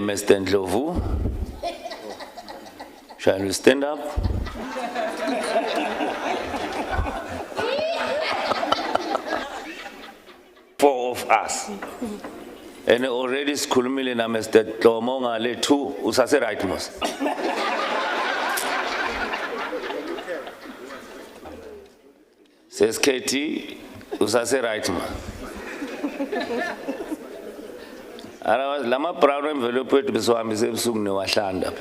Mr. Ndlovu, shall we stand up? Four of us. And already school millionaire Mr. Tlomonga le two usase right mos. Says Katie usase right ma. Otherwise, lama proud envelope to be so ambitious soon no wahlanda.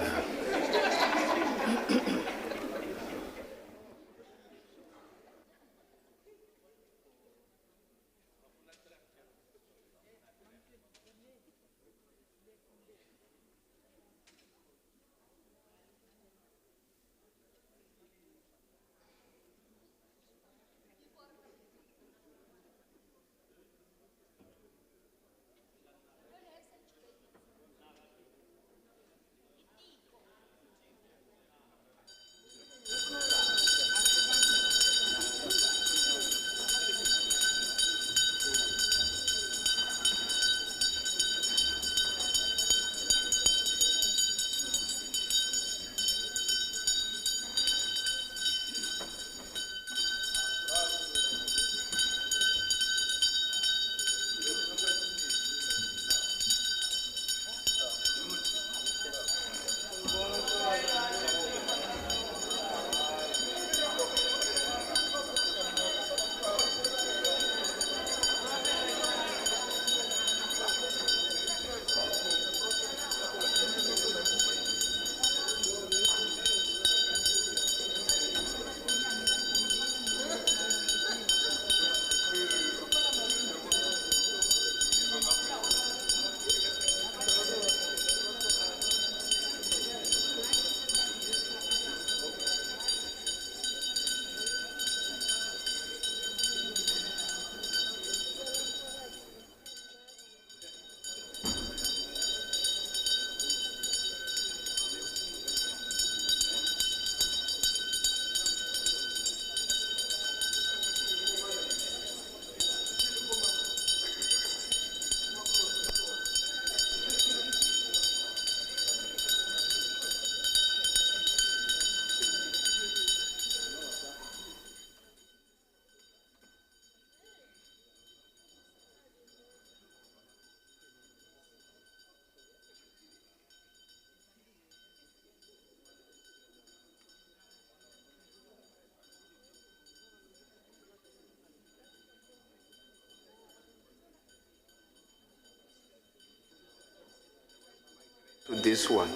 To this one.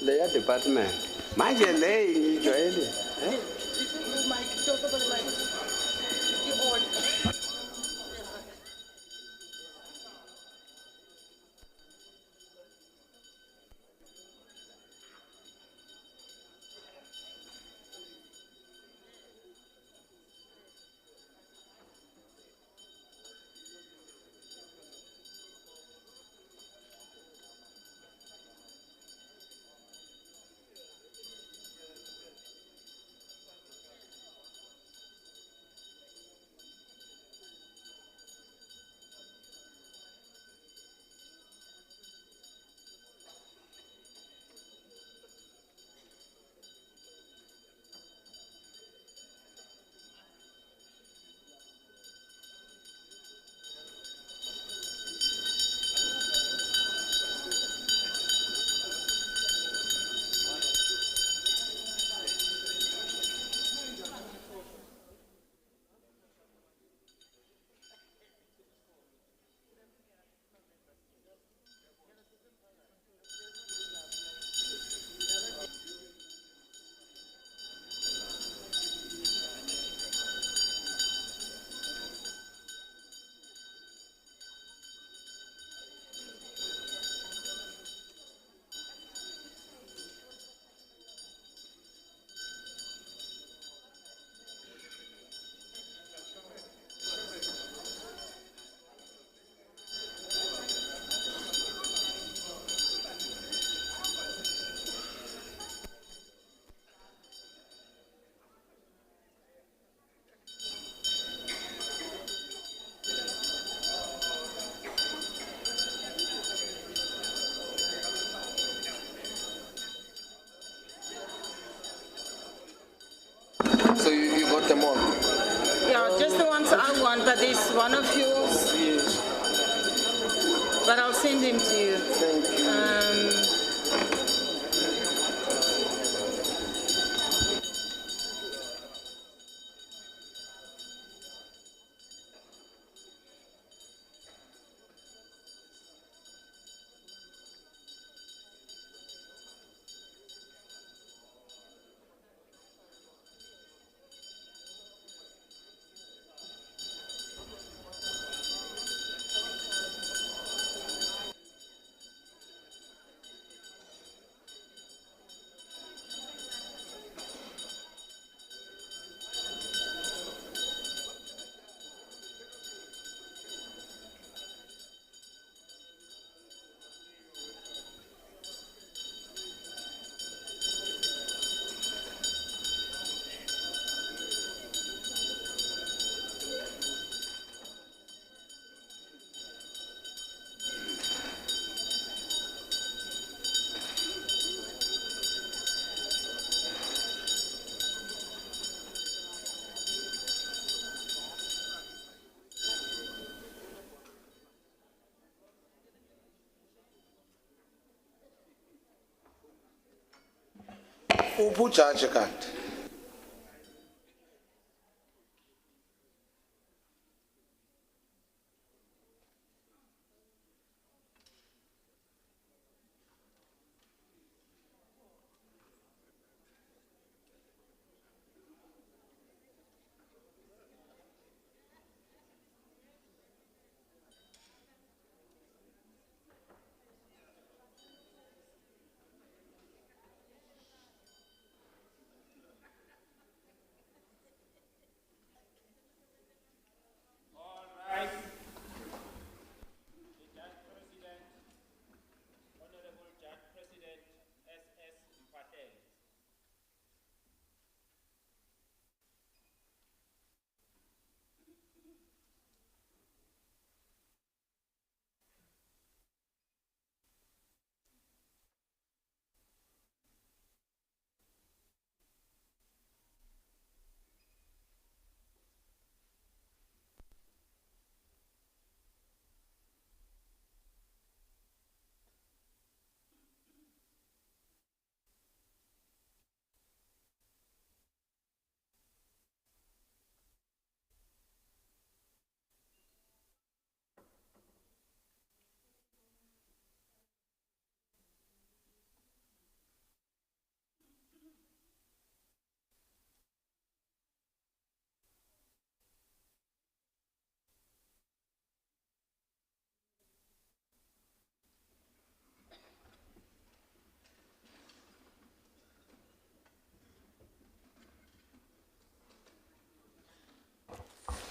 Layer department. Manje lay joele. found one, but there's one of yours. Yes. But I'll send him to you. Thank you. Ubujaji kanti.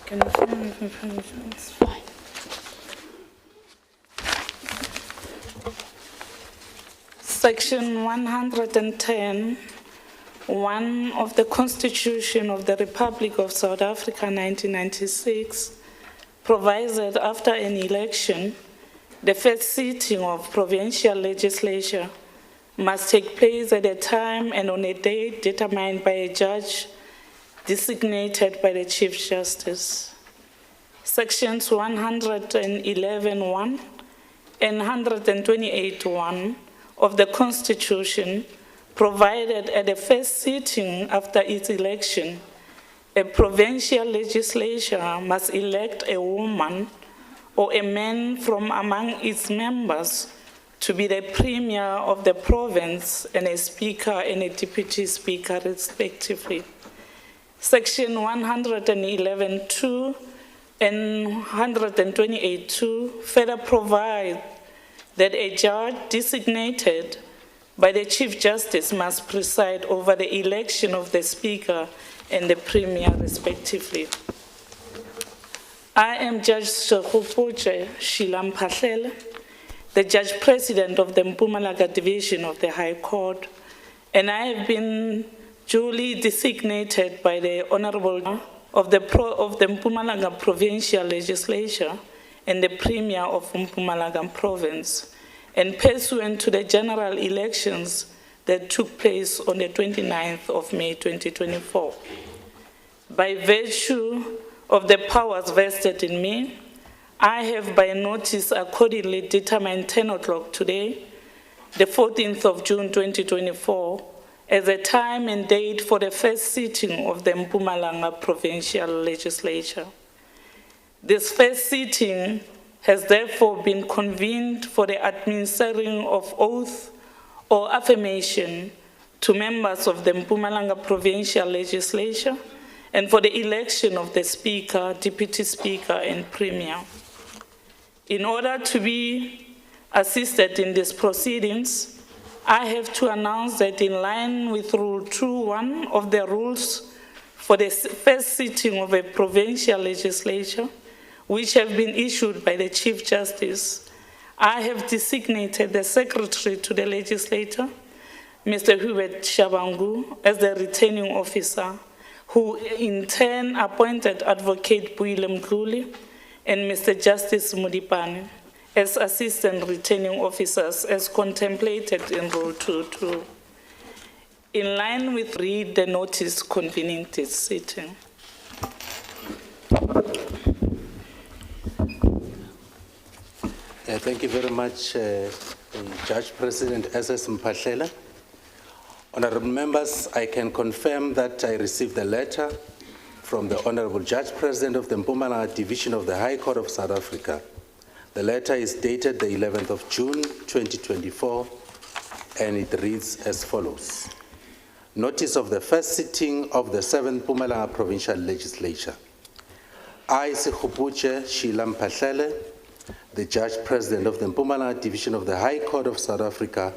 Can you film if it's fine? Section 110, 1 of the Constitution of the Republic of South Africa 1996 provides that after an election, the first sitting of provincial legislature must take place at a time and on a date determined by a judge designated by the Chief Justice. Sections 111.1 and 128.1 of the Constitution provided at the first sitting after its election, a provincial legislature must elect a woman or a man from among its members to be the premier of the province and a speaker and a deputy speaker respectively. Section 111.2 and 128.2 further provide that a judge designated by the Chief Justice must preside over the election of the Speaker and the Premier, respectively. I am Judge Sekhupuche Shilam Pahlele, the Judge President of the Mpumalanga Division of the High Court, and I have been duly designated by the Honorable of the Mpumalanga Provincial Legislature and the Premier of Mpumalanga Province, and pursuant to the general elections that took place on the 29th of May 2024. By virtue of the powers vested in me, I have by notice accordingly determined 10 o'clock today, the 14th of June 2024, as a time and date for the first sitting of the Mpumalanga Provincial Legislature. This first sitting has therefore been convened for the administering of oath or affirmation to members of the Mpumalanga Provincial Legislature and for the election of the Speaker, Deputy Speaker, and Premier. In order to be assisted in these proceedings, I have to announce that in line with Rule 2.1 of the rules for the first sitting of a provincial legislature, which have been issued by the Chief Justice, I have designated the Secretary to the Legislature, Mr. Hubert Shabangu, as the returning officer, who in turn appointed Advocate Buile Mdluli and Mr. Justice Mudipane as assistant returning officers as contemplated in Rule 2.2. In line with read the notice convening this sitting. Thank you very much, Judge President SS Mpahlela. Honorable members, I can confirm that I received a letter from the Honorable Judge President of the Mpumalanga Division of the High Court of South Africa. The letter is dated the 11th of June 2024, and it reads as follows. Notice of the first sitting of the 7th Mpumalanga Provincial Legislature. I, Sekhupuche Sheila Mphahlele, the Judge President of the Mpumalanga Division of the High Court of South Africa,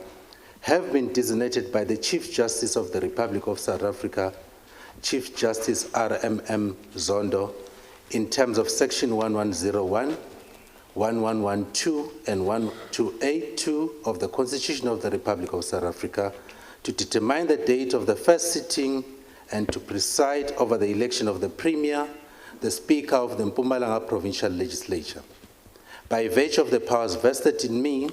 have been designated by the Chief Justice of the Republic of South Africa, Chief Justice RMM Zondo, in terms of Section 1101, 1112, and 1282 of the Constitution of the Republic of South Africa, to determine the date of the first sitting and to preside over the election of the Premier, the Speaker of the Mpumalanga Provincial Legislature. By virtue of the powers vested in me,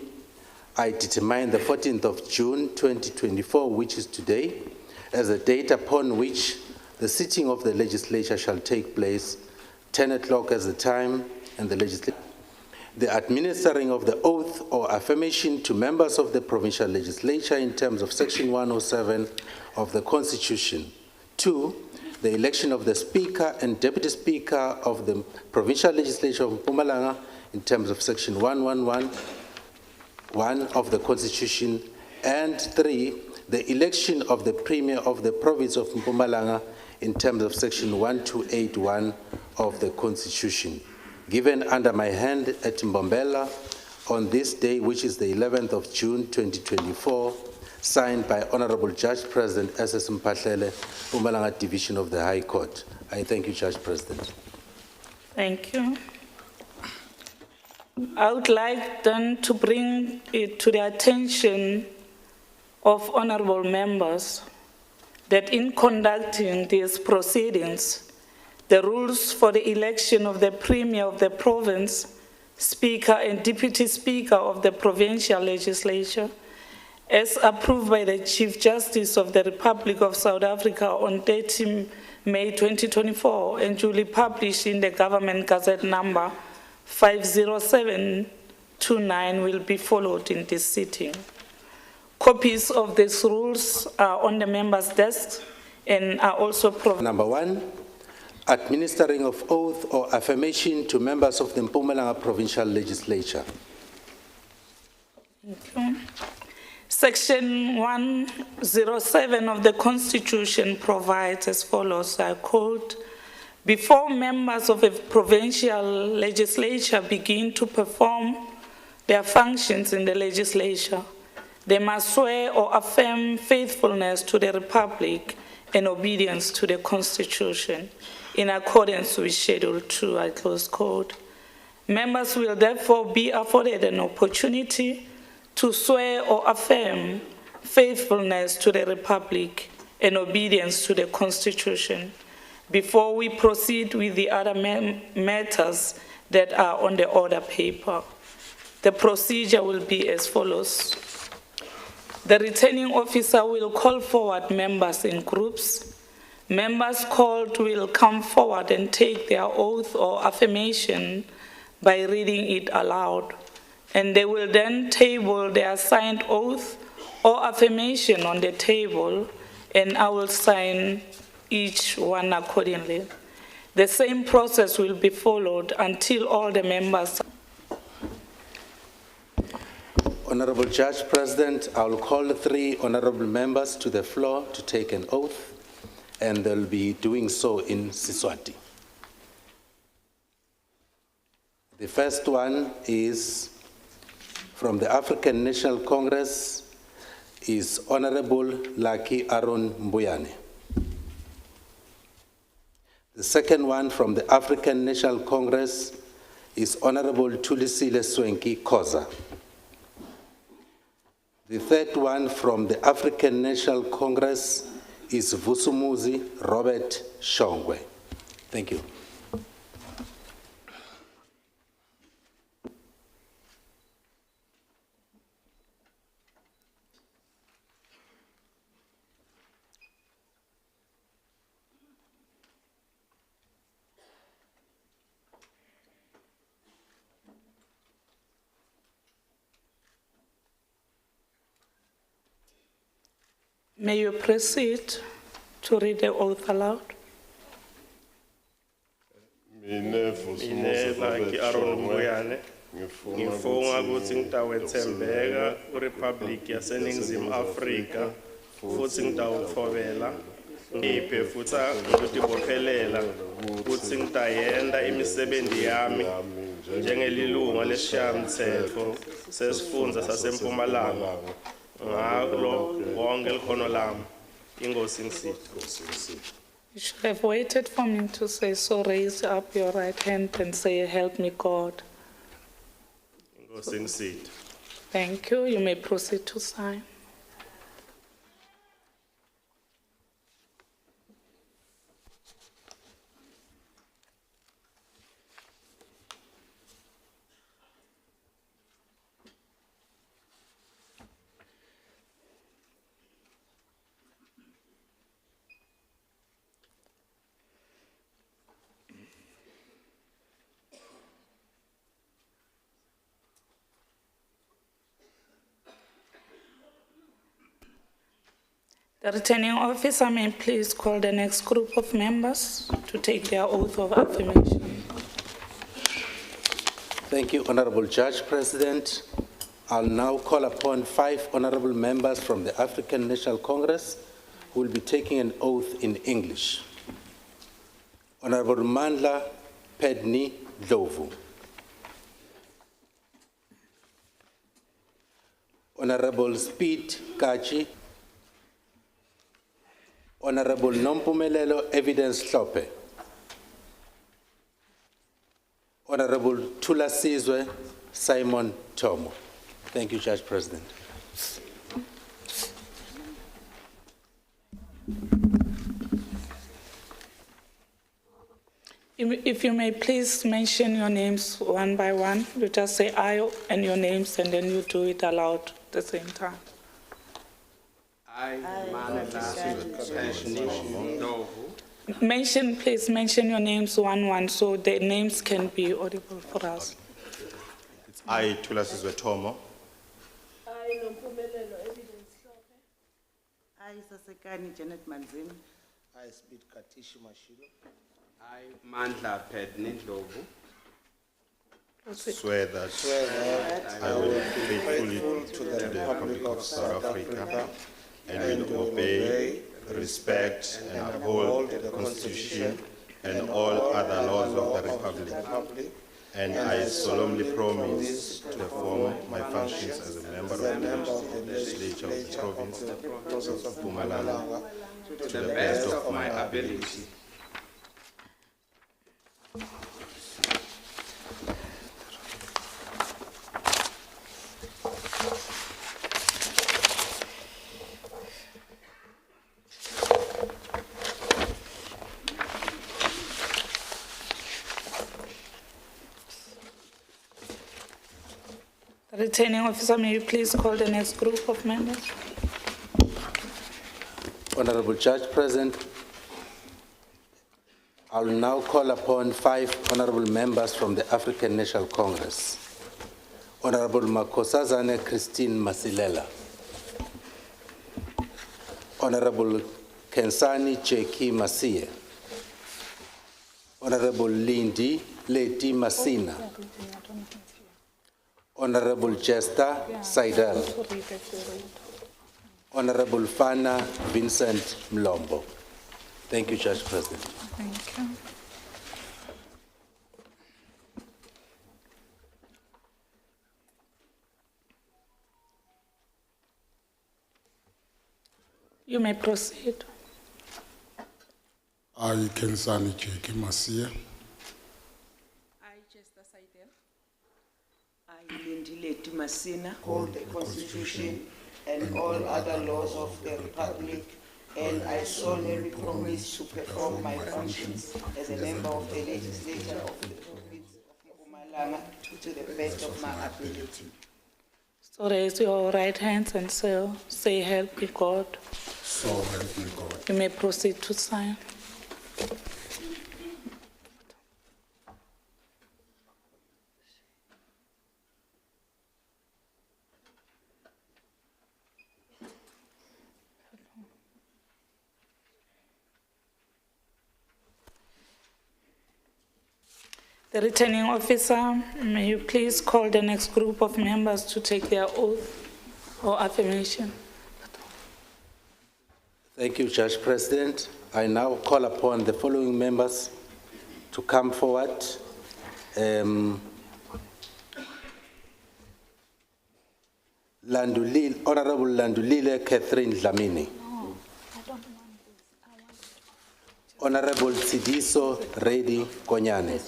I determine the 14th of June 2024, which is today, as the date upon which the sitting of the legislature shall take place, 10 o'clock as the time, and the legislature. The administering of the oath or affirmation to members of the provincial legislature in terms of Section 107 of the Constitution. 2, the election of the Speaker and Deputy Speaker of the provincial legislature of Mpumalanga in terms of Section 111 of the Constitution, and 3, the election of the Premier of the province of Mpumalanga in terms of Section 1281 of the Constitution, given under my hand at Mbombela on this day, which is the 11th of June 2024, signed by Honorable Judge President SS Mphahlele, Mpumalanga Division of the High Court. I thank you, Judge President. Thank you. I would like then to bring it to the attention of honorable members that in conducting these proceedings, the rules for the election of the Premier of the province, Speaker and Deputy Speaker of the Provincial Legislature, as approved by the Chief Justice of the Republic of South Africa on 30 May 2024 and duly published in the Government Gazette number 50729 will be followed in this sitting. Copies of these rules are on the members' desks and are also provided. Number 1, administering of oath or affirmation to members of the Mpumalanga Provincial Legislature. Thank you. Section 107 of the Constitution provides as follows, I quote, before members of a provincial legislature begin to perform their functions in the legislature, they must swear or affirm faithfulness to the Republic and obedience to the Constitution in accordance with Schedule 2, I close quote. Members will therefore be afforded an opportunity to swear or affirm faithfulness to the Republic and obedience to the Constitution before we proceed with the other matters that are on the order paper. The procedure will be as follows. The returning officer will call forward members in groups. Members called will come forward and take their oath or affirmation by reading it aloud, and they will then table their signed oath or affirmation on the table, and I will sign each one accordingly. The same process will be followed until all the members. Honorable Judge President, I will call the 3 honorable members to the floor to take an oath, and they'll be doing so in Siswati. The first one is from the African National Congress, is Honorable Lucky Aaron Mbuyane. The second one from the African National Congress is Honorable Thulisile Swenki Khoza. The third one from the African National Congress is Vusumuzi Robert Shongwe. Thank you. May you proceed to read the oath aloud? Mine Lucky Aaron Mbuyane ngifunga ukuthi ngitawethembeka kuRepublic yaseNingizimu Afrika futhi ngitawuthobela ngiphe futhi ngikutibophelela ukuthi ngitayenda imisebenzi yami njengelilunga lesishayamthetho sesifundza saseMpumalanga ngalo wonke likhono lami. Inkosi ngisithi. You should have waited for me to say so. Raise up your right hand and say, "Help me, God." Inkosi ngisithi. Thank you. You may proceed to sign. The returning officer may please call the next group of members to take their oath of affirmation. Thank you, Honorable Judge President. I'll now call upon 5 honorable members from the African National Congress who will be taking an oath in English. Honorable Mandla Pedni Dlovu. Honorable Speed Kachi. Honorable Nompumelelo Evidence Hlope. Honorable Thulasizwe Simon Tomo. Thank you, Judge President. If you may please mention your names one by one. You just say "I" and your names, and then you do it aloud at the same time. Please mention your names one so the names can be audible for us. I, Thulasizwe Tomo, I, Nompumelelo Evidence Hlope. I, Sasekani Janet Manzini. I speak Katishi Mashilo. I, Mandla Pedni Dlovu. swear that I will faithfully to the Republic of South Africa and will obey, respect, and uphold the Constitution and all other laws of the Republic. And I solemnly promise to perform my functions as a member of the Legislature of the Province of Mpumalanga to the best of my ability. Returning officer, may you please call the next group of members? Honorable Judge President, I'll now call upon 5 honorable members from the African National Congress. Honorable Makosazane Christine Masilela. Honorable Kensani Cheki Masie. Honorable Lindy Leti Masina. Honorable Jester Saidel. Honorable Fana Vincent Mlombo. Thank you, Judge President. Thank you. You may proceed. I, Kensani Cheki Masia, I, Chester Saidel. I, Lindile Masina. hold the Constitution and all other laws of the Republic, and I solemnly promise to perform my functions as a member of the Legislature of the Province of Mpumalanga to the best of my ability. So raise your right hands and say help me God. so help me God. You may proceed to sign. The returning officer, may you please call the next group of members to take their oath or affirmation. Thank you, Judge President. I now call upon the following members to come forward. Honorable Landulile Catherine Dlamini. Honorable Tsidiso Redi Konyane.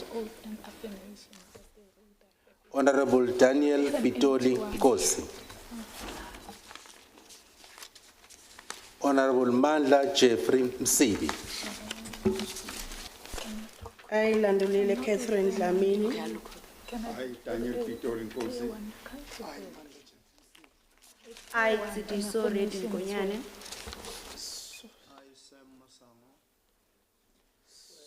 Honorable Daniel Pitoli Kosi. Honorable Mandla Jeffrey Msibi. I, Landulile Catherine Dlamini. I, Daniel Pitori Nkosi. I, Tsidiso Redi Konyane.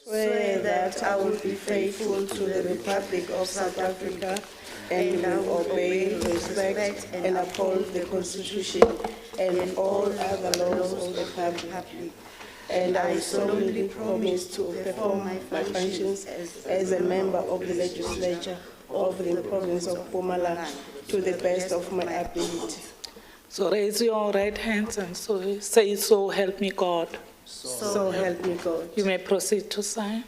Swear that I will be faithful to the Republic of South Africa and will obey, respect, and uphold the Constitution and all other laws of the Republic. And I solemnly promise to perform my functions as a member of the Legislature of the Province of Mpumalanga to the best of my ability. So raise your right hands and say, so help me God. So help me God. You may proceed to sign.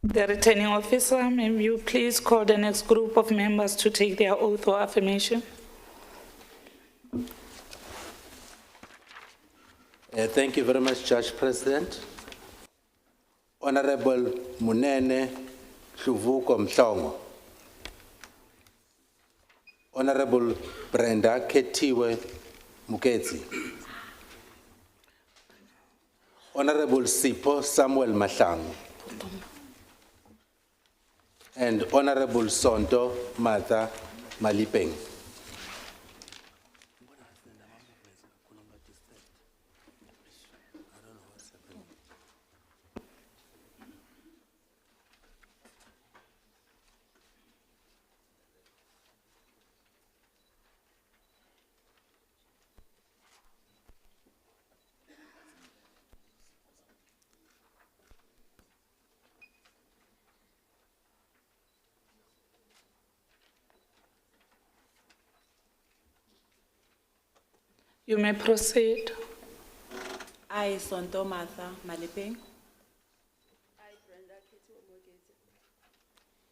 The returning officer, may you please call the next group of members to take their oath or affirmation. Thank you very much, Judge President. Honorable Munene Hluvuko Mhlongo. Honorable Brenda Ketiwe Muketsi. Honorable Sipho Samuel Mahlangu. And Honorable Sonto Martha Malipeng. You may proceed. I, Sonto Martha Malipeng.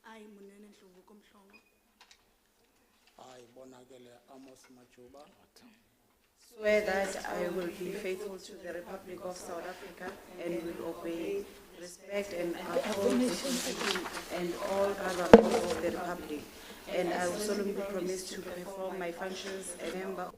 I, Munene Hluvuko Mhlongo. I, Bonakele Amos Machuba, Swear that I will be faithful to the Republic of South Africa and will obey, respect, and uphold the Constitution and all other laws of the Republic. and I will solemnly promise to perform my functions as a member.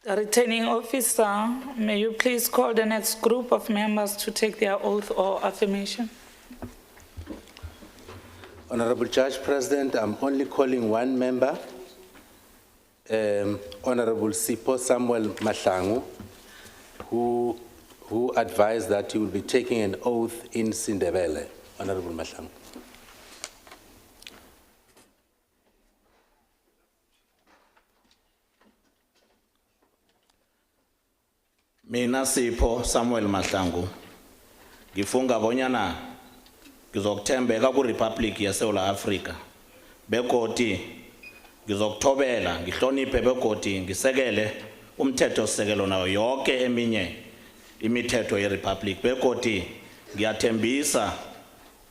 The returning officer, may you please call the next group of members to take their oath or affirmation? Honorable Judge President, I'm only calling one member, Honorable Sipho Samuel Mahlangu, who advised that he will be taking an oath in Sindebele. Honorable Mahlangu. Mina Sipho Samuel Mahlangu ngifunga bonyana ngizokuthembeka ku Republic yaseSouth Africa begodi ngizokuthobela ngihloniphe begodi ngisekele umthetho sisekelo nayo yonke eminye imithetho yeRepublic begodi ngiyathembisa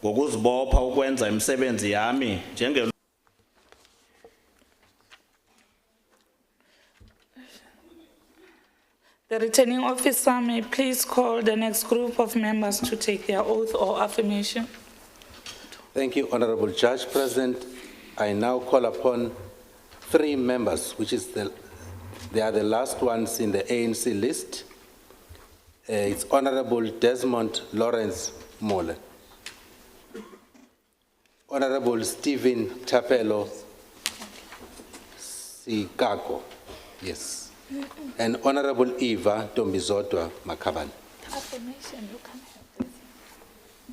ngokuzibopha ukwenza imisebenzi yami njenge The returning officer may please call the next group of members to take their oath or affirmation. Thank you, Honorable Judge President. I now call upon 3 members, they are the last ones in the ANC list. It's Honorable Desmond Lawrence Mole, Honorable Stephen Tapelo Sikako, yes, and Honorable Eva Tombizodwa Makaban. Affirmation, you can have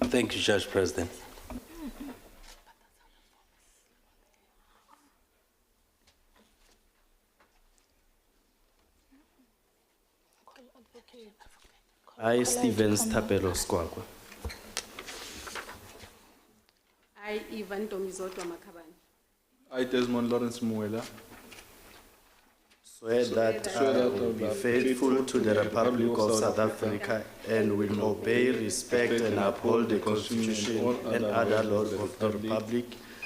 this. Thank you, Judge President. I, Stephen Tapelo Squawka. I, Ivan Tomizotwa Makabani. I, Desmond Lawrence Muela. Swear that I will be faithful to the Republic of South Africa and will obey, respect, and uphold the Constitution and other laws of the Republic.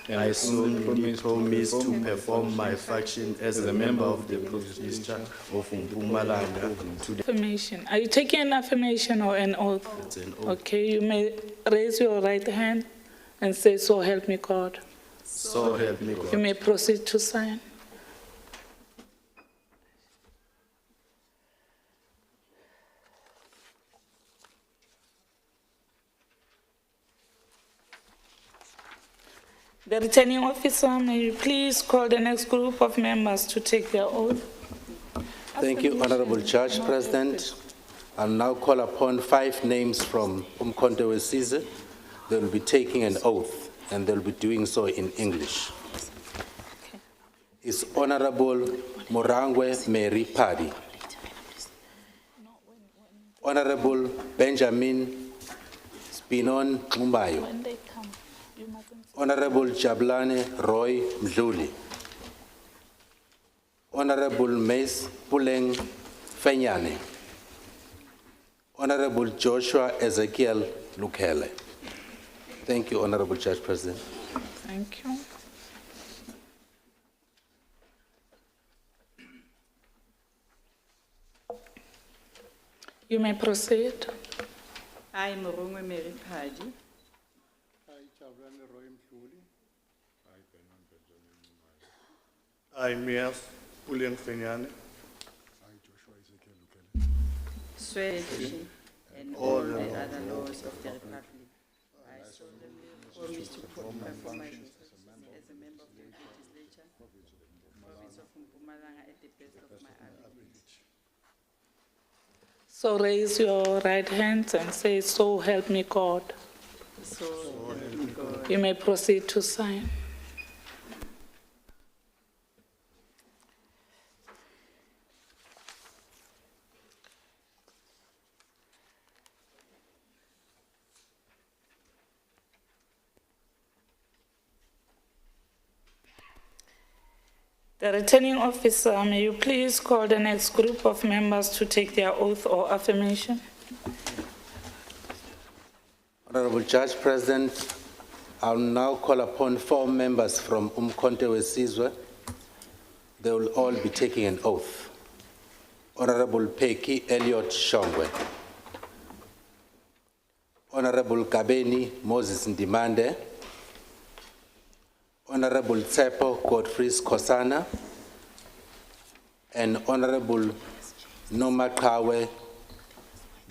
I solemnly promise to perform my function as a member of the Legislature of Mpumalanga to the Affirmation. Are you taking an affirmation or an oath? It's an oath. Okay, you may raise your right hand and say, "So help me God." So help me You God. may proceed to sign. The returning officer, may you please call the next group of members to take their oath. Thank you, Honorable Judge President. I'll now call upon 5 names from Umkhonto Wesizwe. They will be taking an oath, and they'll be doing so in English. It's Honorable Morangwe Mary Padi, Honorable Benjamin Spinon Mumbayo, When they come, you mustn't. Honorable Jablane Roy Mdluli, Honorable Mace Puleng Fenyane, Honorable Joshua Ezekiel Lukele. Thank you, Honorable Judge President. Thank you. You may proceed. I, Morongwe Mary Padi. I, Mias Puleng Fenyane, Swear the Constitution and all the other laws of the Republic. I solemnly promise to perform my functions as a member of the Legislature, province of Mpumalanga, at the best of my ability. So raise your right hand and say, "So help me God." So help me God. You may proceed to sign. The returning officer, may you please call the next group of members to take their oath or affirmation? Honorable Judge President, I'll now call upon 4 members from Umkhonto Wesizwe. They will all be taking an oath. Honorable Peki Elliot Shongwe. Honorable Kabeni Moses Ndimande. Honorable Tsepo Godfrey Kosana. And Honorable Nomakawe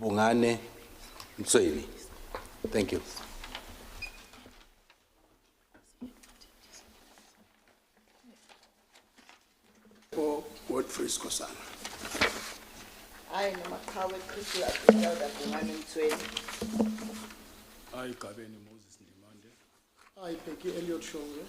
Bungane Mtsweni. Thank you. For Godfrey Kosana. I am Makawe Kristu Abdullah Bungane Mtsweni. I, Kabeni Moses Ndimande. I, Peggy Elliot Shongwe.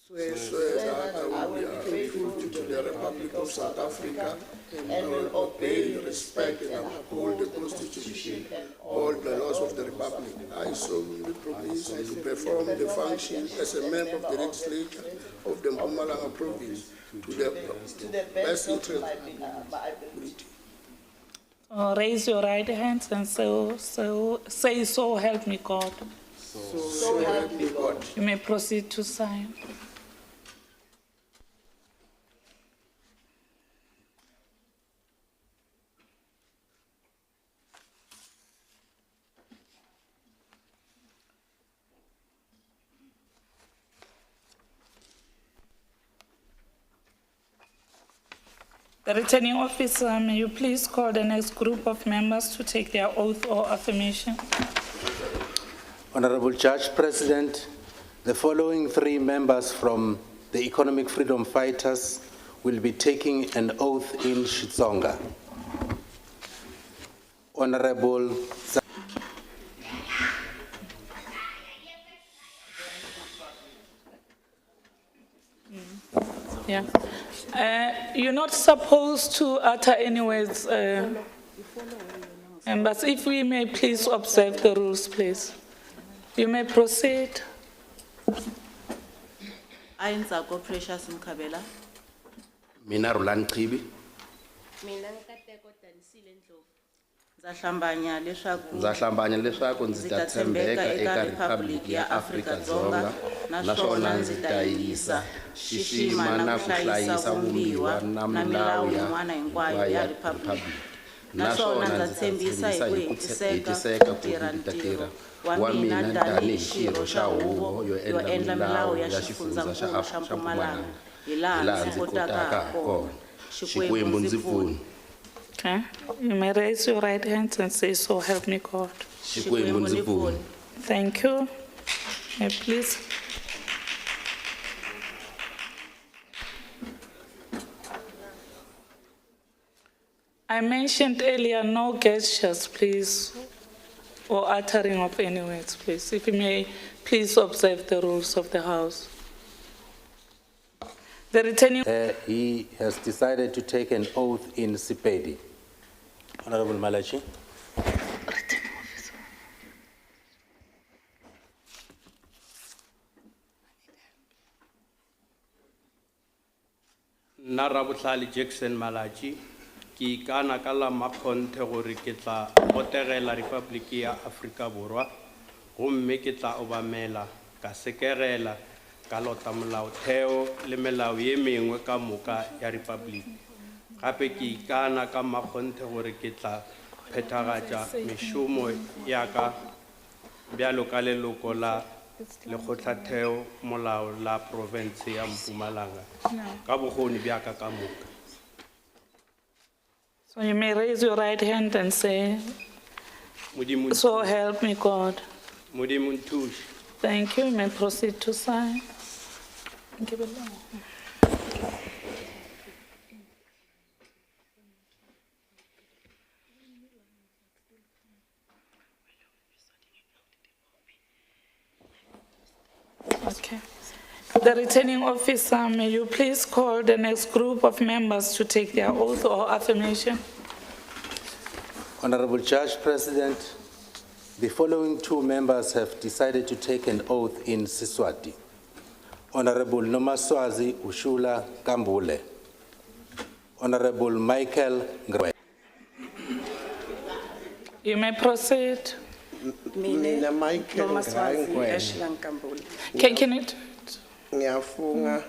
Swear that I will be faithful to the Republic of South Africa and will obey, respect, and uphold the Constitution and all the laws of the Republic. I solemnly promise to perform the function as a member of the legislature of the Mpumalanga province to the best interest of my ability. Raise your right hands and say, so help me God. So help me God. You may proceed to sign. The returning officer, may you please call the next group of members to take their oath or affirmation. Honorable Judge President, the following 3 members from the Economic Freedom Fighters will be taking an oath in Xitsonga. Honorable Yeah. You're not supposed to utter any words, but if we may please observe the rules, please. You may proceed. I Nzako Precious Mkabela. Mina Roland Qibi. Mina Nkateko Tanisile Ndlovu. Nzahlambanya leswaku ndzi ta tshembeka eka Republic ya Afrika-Dzonga naswona ndzi ta yisa xixima na ku hlayisa vumbiwa na milawu hinkwayo ya Republic. Naswona ndza tshembisa hi ku hetiseka ku tirha wa mina tanihi xirho xa huvo yo endla milawu ya xifundzankulu xa Mpumalanga hi laha ndzi kotaka kona. Xikwembu ndzi pfuni. Okay. You may raise your right hand and say, so help me God. Xikwembu ndzi pfuni. Thank you. May please. I mentioned earlier no gestures, please, or uttering of any words, please. If you may, please observe the rules of the House. The returning... he has decided to take an oath in Sepedi. Honorable Malachi. Narabutlali Jackson Malachi, ki kana kala makonte gore ke tla botegela Republic ya Afrika Borwa, gomme ke tla obamela ka sekerela ka lota molaotheo le melao ye mengwe ka moka ya Republic. Gape ke kana ka makonte gore ke tla phethagatša mešomo ya ka bjalo ka leloko la lekgotlhatheo molao la province ya Mpumalanga ka bokgoni bja ka ka moka. So you may raise your right hand and say, so help me God. Thank you. You may proceed to sign. Give it long. Okay. The returning officer, may you please call the next group of members to take their oath or affirmation. Honorable Judge President, the following 2 members have decided to take an oath in Siswati. Honorable Nomaswazi Ushula Kambule. Honorable Michael Ngwe. You may proceed. Mina Michael Nomaswazi Grangwe. Ashla Nkambule. Can it? Ngiyafunga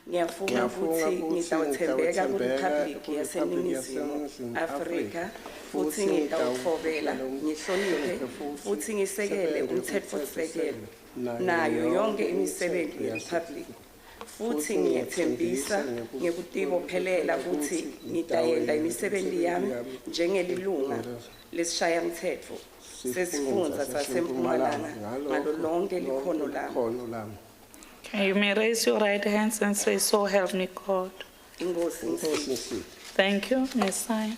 Ngiyafunga futhi ngitawuthembeka kuRepublic yaseNingizimu Afrika futhi ngitawutfobela ngihloniphe futhi ngisekele umthetfosisekelo nayo yonke imisebenzi yeRepublic futhi ngiyethembisa ngekutibophelela futhi ngitayenza imisebenzi yami njengelilunga lesishayamthetfo sesifundza saseMpumalanga ngalo lonke likhono lami. Okay, you may raise your right hands and say, so help me God. Inkosi. Thank you. May sign.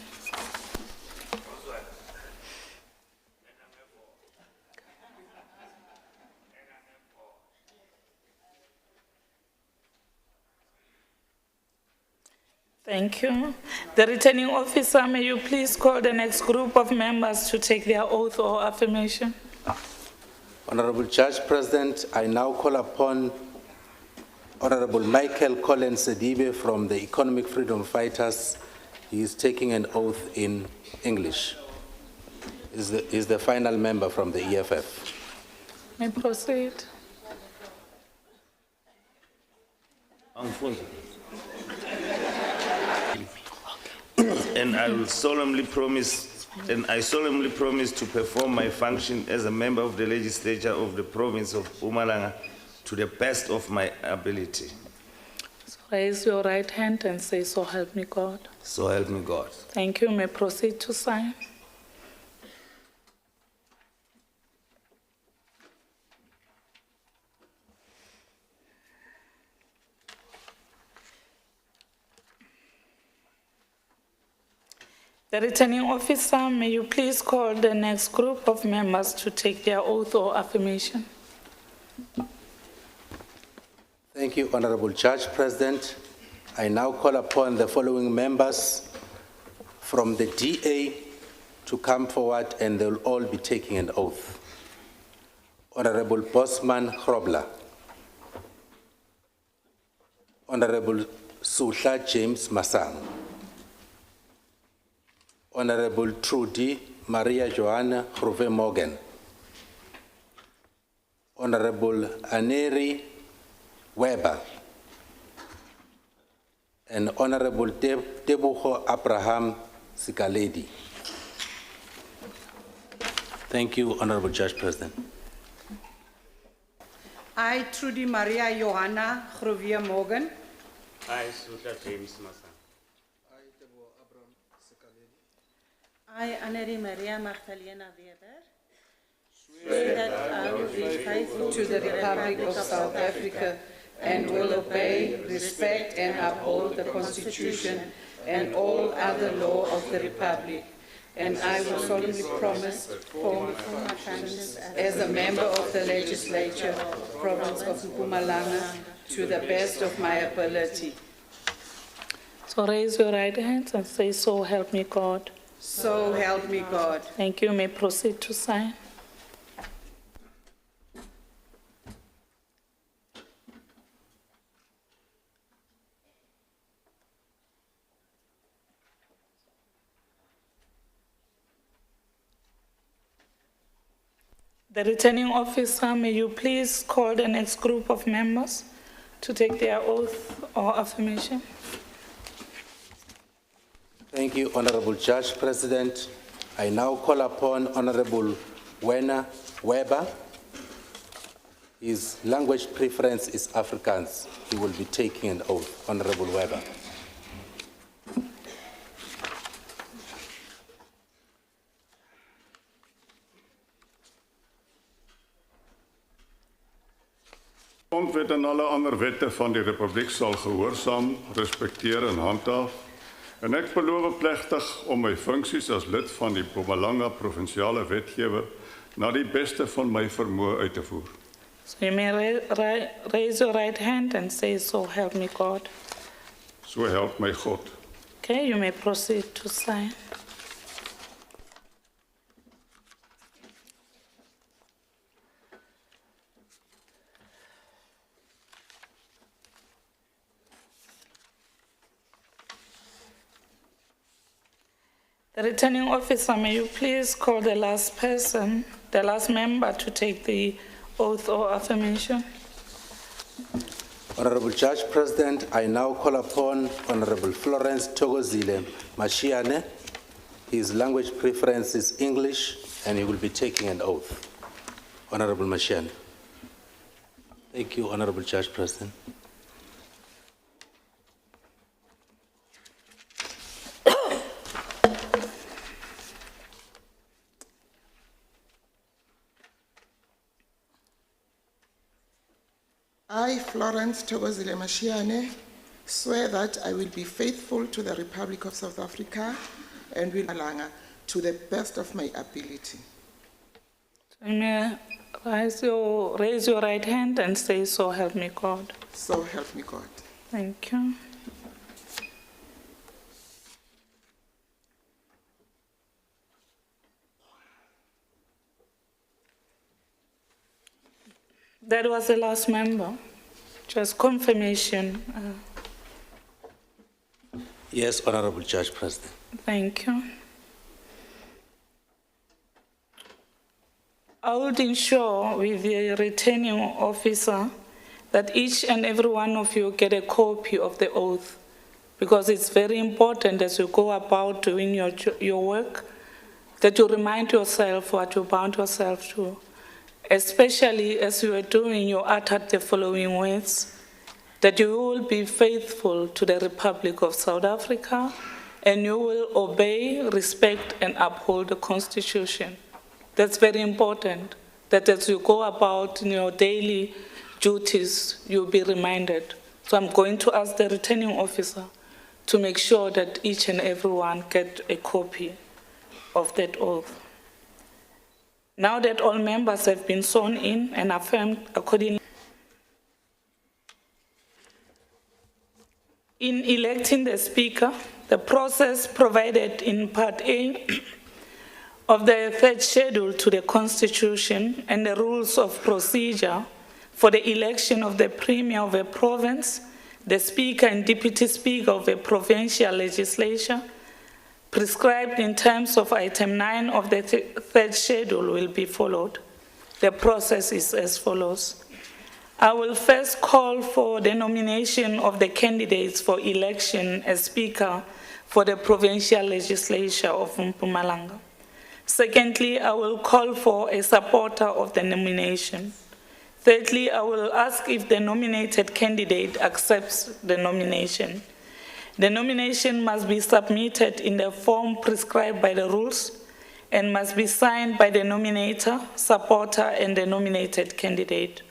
Thank you. The returning officer, may you please call the next group of members to take their oath or affirmation. Honorable Judge President, I now call upon Honorable Michael Collins Sedibe from the Economic Freedom Fighters. He is taking an oath in English. Is the final member from the EFF. May proceed. And I solemnly promise to perform my function as a member of the legislature of the province of Mpumalanga to the best of my ability. So raise your right hand and say, so help me God. So help me God. Thank you. May proceed to sign. The returning officer, may you please call the next group of members to take their oath or affirmation. Thank you, Honorable Judge President. I now call upon the following members from the DA to come forward, and they'll all be taking an oath. Honorable Bosman Grobler, Honorable Suhla James Masang, Honorable Trudy Maria Joanna Grove Morgan, Honorable Aneri Weber, and Honorable Tebogo Abraham Sikaledi. Thank you, Honorable Judge President. I, Trudy Maria Johanna Grove Morgan. I, Suhla James Masang. I, Aneri Maria Magdalena Weber, swear that I will be faithful To the Republic of South Africa and will obey, respect and uphold the Constitution and all other law of the Republic. And I will solemnly promise to perform my functions as a member of the legislature, province of Mpumalanga, to the best of my ability. So raise your right hands and say, so help me God. So help me God. Thank you. May proceed to sign. The returning officer, may you please call the next group of members to take their oath or affirmation. Thank you, Honorable Judge President. I now call upon Honorable Wena Weber. His language preference is Afrikaans. He will be taking an oath. Honorable Weber. Grondwet en alle ander wette van die Republiek sal gehoorsaam, respekteer en handhaaf. En ek beloof plegtig om my funksies as lid van die Mpumalanga provinsiale wetgewer na die beste van my vermoë uit te voer. So you may raise your right hand and say, so help me God. So help my God. Okay, you may proceed to sign. Returning officer, may you please call the last person, the last member to take the oath or affirmation? Honorable Judge President, I now call upon Honorable Florence Togozile Mashiane. His language preference is English, and he will be taking an oath. Honorable Mashiane. Thank you, Honorable Judge President. I, Florence Togozile Mashiane, swear that I will be faithful to the Republic of South Africa and will Mpumalanga to the best of my ability. You may raise your right hand and say, so help me God. So help me God. Thank you. That was the last member. Just confirmation. Yes, Honorable Judge President. Thank you. I would ensure with the returning officer that each and every one of you get a copy of the oath, because it's very important as you go about doing your work that you remind yourself what you bound yourself to. Especially as you are doing, you uttered the following words, that you will be faithful to the Republic of South Africa and you will obey, respect, and uphold the Constitution. That's very important, that as you go about in your daily duties, you'll be reminded. So I'm going to ask the returning officer to make sure that each and every one get a copy of that oath. Now that all members have been sworn in and affirmed accordingly, in electing the Speaker, the process provided in Part A of the third schedule to the Constitution and the rules of procedure for the election of the Premier of a province, the Speaker and Deputy Speaker of a provincial legislature, prescribed in terms of item 9 of the third schedule will be followed. The process is as follows. I will first call for the nomination of the candidates for election as Speaker for the provincial legislature of Mpumalanga. Secondly, I will call for a supporter of the nomination. Thirdly, I will ask if the nominated candidate accepts the nomination. The nomination must be submitted in the form prescribed by the rules and must be signed by the nominator, supporter, and the nominated candidate.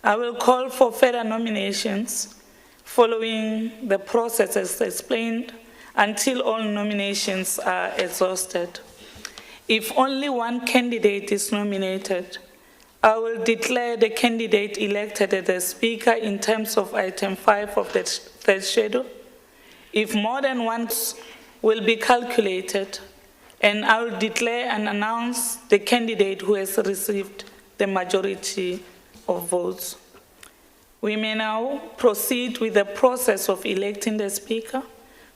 I will call for further nominations following the process as explained until all nominations are exhausted. If only one candidate is nominated, I will declare the candidate elected as the Speaker in terms of item 5 of the third schedule. If more than one will be calculated, and I will declare and announce the candidate who has received the majority of votes. We may now proceed with the process of electing the Speaker.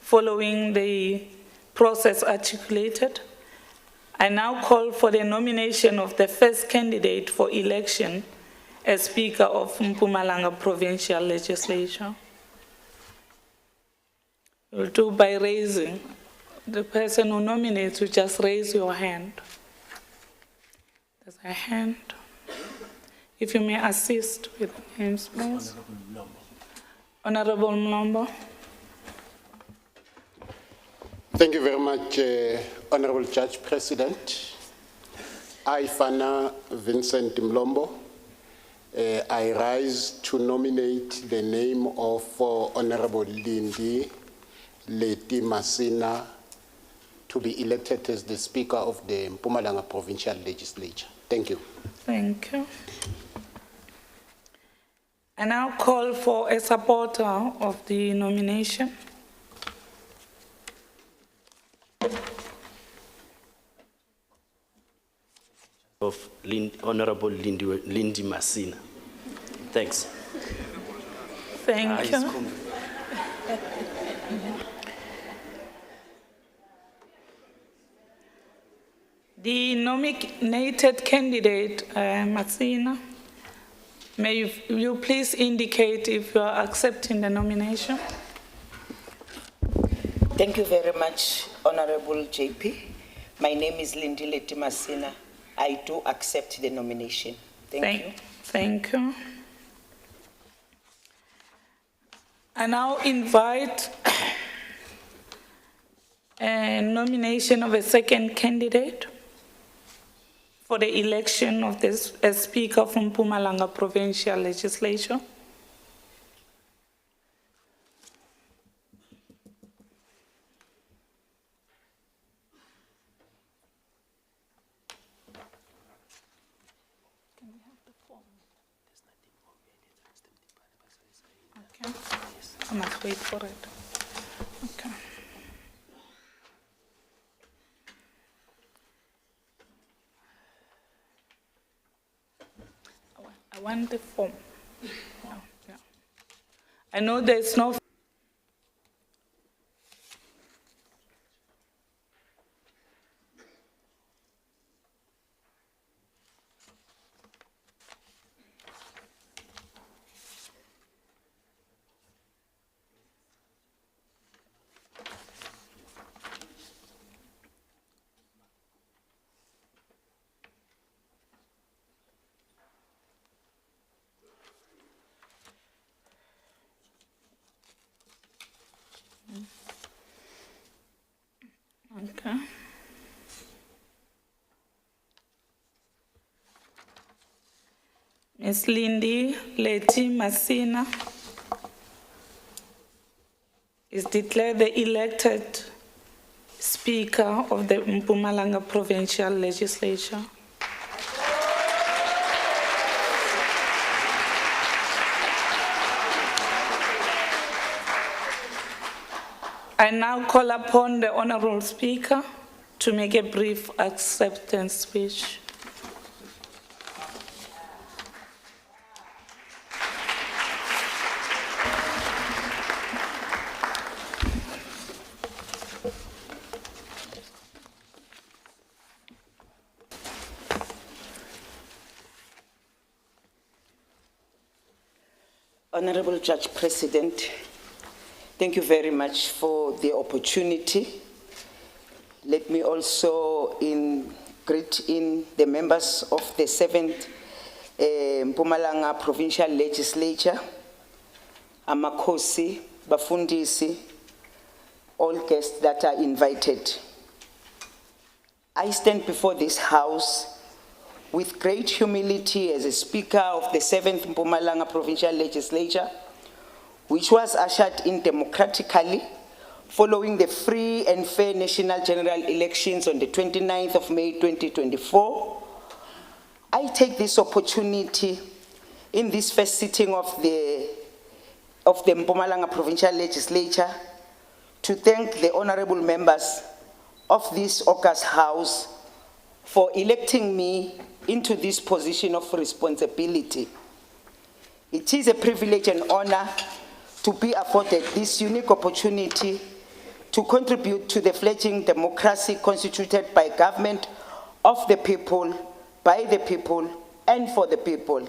Following the process articulated, I now call for the nomination of the first candidate for election as Speaker of Mpumalanga Provincial Legislature. We'll do by raising. The person who nominates, you just raise your hand. There's a hand. If you may assist with names, please. Honorable Mlombo. Thank you very much, Honorable Judge President. I, Fana Vincent Mlombo, I rise to nominate the name of Honorable Lindy Leti Masina to be elected as the Speaker of the Mpumalanga Provincial Legislature. Thank you. Thank you. I now call for a supporter of the nomination. Of Honorable Lindy Masina. Thanks. Thank you. The nominated candidate, Masina, may you please indicate if you are accepting the nomination? Thank you very much, Honorable JP. My name is Lindile Masina. I do accept the nomination. Thank you. Thank you. I now invite a nomination of a second candidate for the election of this Speaker from Mpumalanga Provincial Legislature. Okay. I must wait for it. Okay. I want the form. Oh, yeah. I know there's no. Okay. Ms. Lindy Leti Masina is declared the elected Speaker of the Mpumalanga Provincial Legislature. I now call upon the Honorable Speaker to make a brief acceptance speech. Honorable Judge President, thank you very much for the opportunity. Let me also greet in the members of the 7th Mpumalanga Provincial Legislature, Amakosi, Bafundisi, all guests that are invited. I stand before this House with great humility as a Speaker of the 7th Mpumalanga Provincial Legislature, which was ushered in democratically following the free and fair national general elections on the 29th of May 2024. I take this opportunity in this first sitting of the Mpumalanga Provincial Legislature to thank the honorable members of this august House for electing me into this position of responsibility. It is a privilege and honor to be afforded this unique opportunity to contribute to the fledgling democracy constituted by government of the people, by the people, and for the people.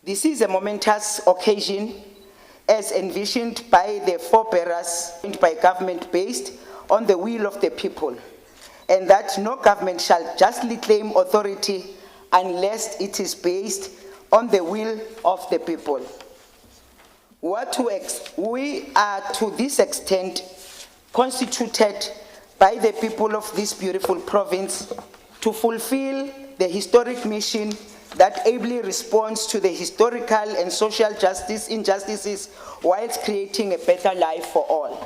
This is a momentous occasion as envisioned by the forebearers by government based on the will of the people, and that no government shall justly claim authority unless it is based on the will of the people. We are to this extent constituted by the people of this beautiful province to fulfill the historic mission that ably responds to the historical and social injustices whilst creating a better life for all.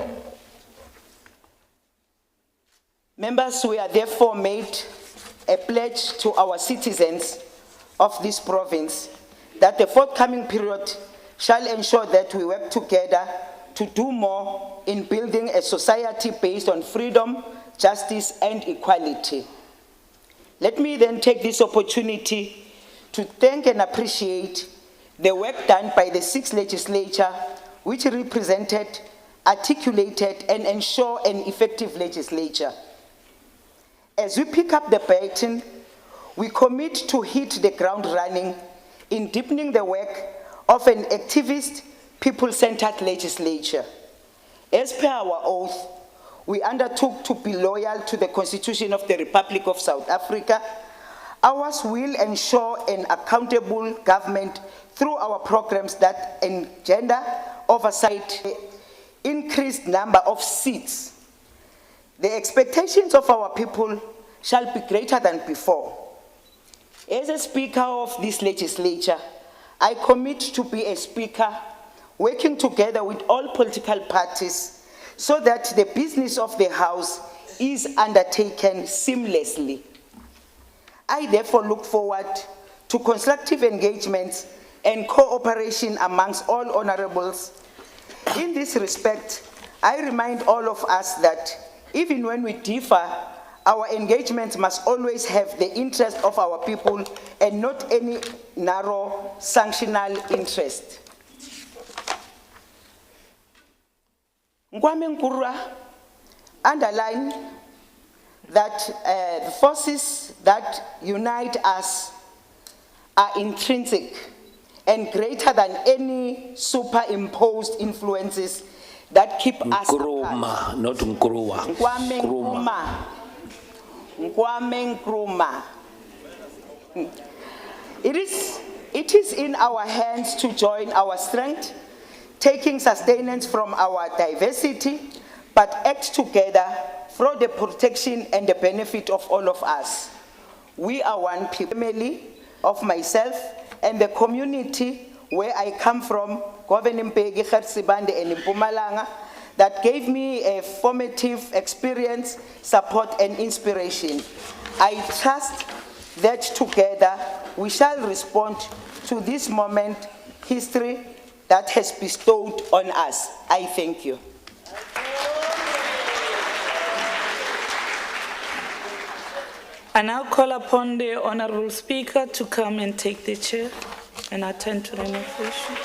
Members, we are therefore made a pledge to our citizens of this province that the forthcoming period shall ensure that we work together to do more in building a society based on freedom, justice, and equality. Let me then take this opportunity to thank and appreciate the work done by the 6th Legislature, which represented, articulated, and ensured an effective legislature. As we pick up the baton, we commit to hit the ground running in deepening the work of an activist, people-centered legislature. As per our oath, we undertook to be loyal to the Constitution of the Republic of South Africa. Ours will ensure an accountable government through our programs that engender oversight, increased number of seats. The expectations of our people shall be greater than before. As a speaker of this legislature, I commit to be a speaker working together with all political parties so that the business of the House is undertaken seamlessly. I therefore look forward to constructive engagements and cooperation amongst all honorables. In this respect, I remind all of us that even when we differ, our engagement must always have the interest of our people and not any narrow sanctional interest. Nkwame Nkrumah underline that the forces that unite us are intrinsic and greater than any superimposed influences that keep us apart. Not Nkrumah. Nkwame Nkrumah. Nkwame Nkrumah. It is in our hands to join our strength, taking sustenance from our diversity, but act together for the protection and the benefit of all of us. We are one family of myself and the community where I come from, Governing Pegi Khatsibande and Mpumalanga, that gave me a formative experience, support, and inspiration. I trust that together we shall respond to this moment, history that has bestowed on us. I thank you. I now call upon the Honorable Speaker to come and take the chair and attend to the motion.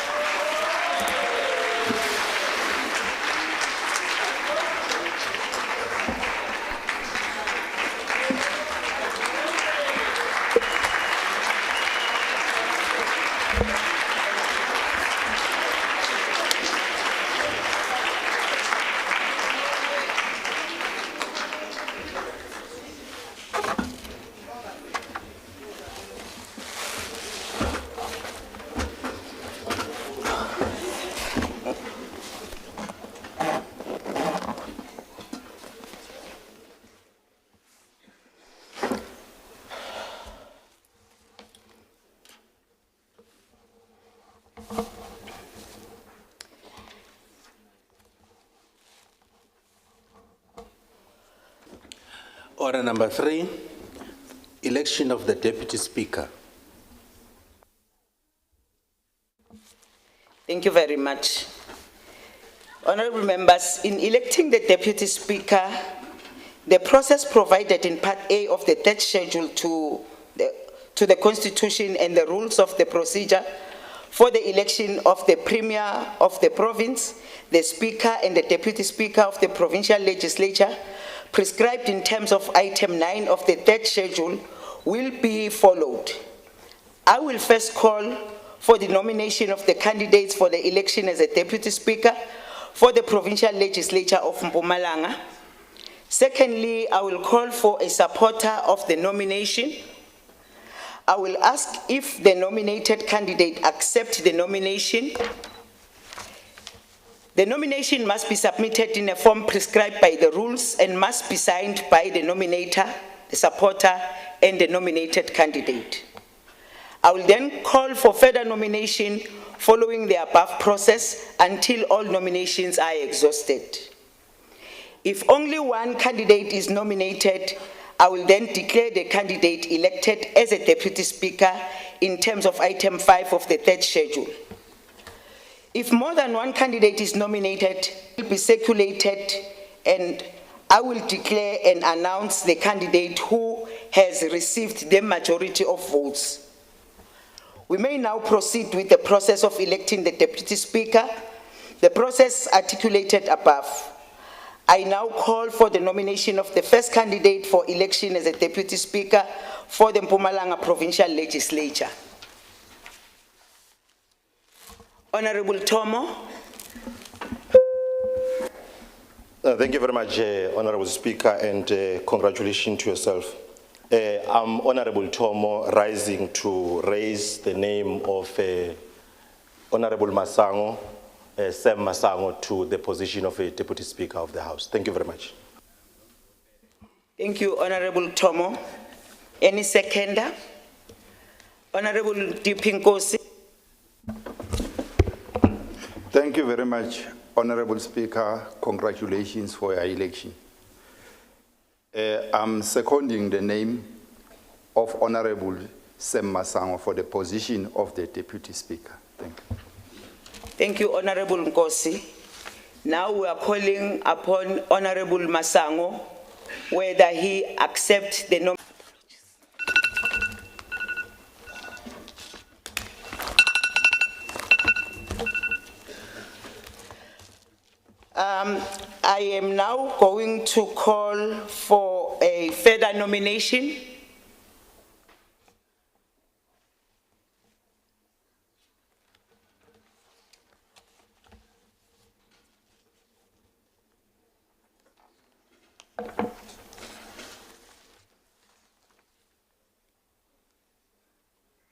Order number 3, election of the Deputy Speaker. Thank you very much. Honorable members, in electing the Deputy Speaker, the process provided in Part A of the third schedule to the Constitution and the rules of the procedure for the election of the Premier of the province, the Speaker and the Deputy Speaker of the Provincial Legislature, prescribed in terms of item 9 of the third schedule, will be followed. I will first call for the nomination of the candidates for the election as a Deputy Speaker for the Provincial Legislature of Mpumalanga. Secondly, I will call for a supporter of the nomination. I will ask if the nominated candidate accepts the nomination. The nomination must be submitted in a form prescribed by the rules and must be signed by the nominator, the supporter, and the nominated candidate. I will then call for further nomination following the above process until all nominations are exhausted. If only one candidate is nominated, I will then declare the candidate elected as a Deputy Speaker in terms of item 5 of the third schedule. If more than one candidate is nominated, it will be circulated and I will declare and announce the candidate who has received the majority of votes. We may now proceed with the process of electing the Deputy Speaker, the process articulated above. I now call for the nomination of the first candidate for election as a Deputy Speaker for the Mpumalanga Provincial Legislature. Honorable Tomo. Thank you very much, Honorable Speaker, and congratulations to yourself. I'm Honorable Tomo, rising to raise the name of Honorable Masango, Sam Masango, to the position of a Deputy Speaker of the House. Thank you very much. Thank you, Honorable Tomo. Any seconder? Honorable Dipinkosi. Thank you very much, Honorable Speaker. Congratulations for your election. I'm seconding the name of Honorable Sam Masango for the position of the Deputy Speaker. Thank you. Thank you, Honorable Nkosi. Now we are calling upon Honorable Masango whether he accepts the nomination. I am now going to call for a further nomination.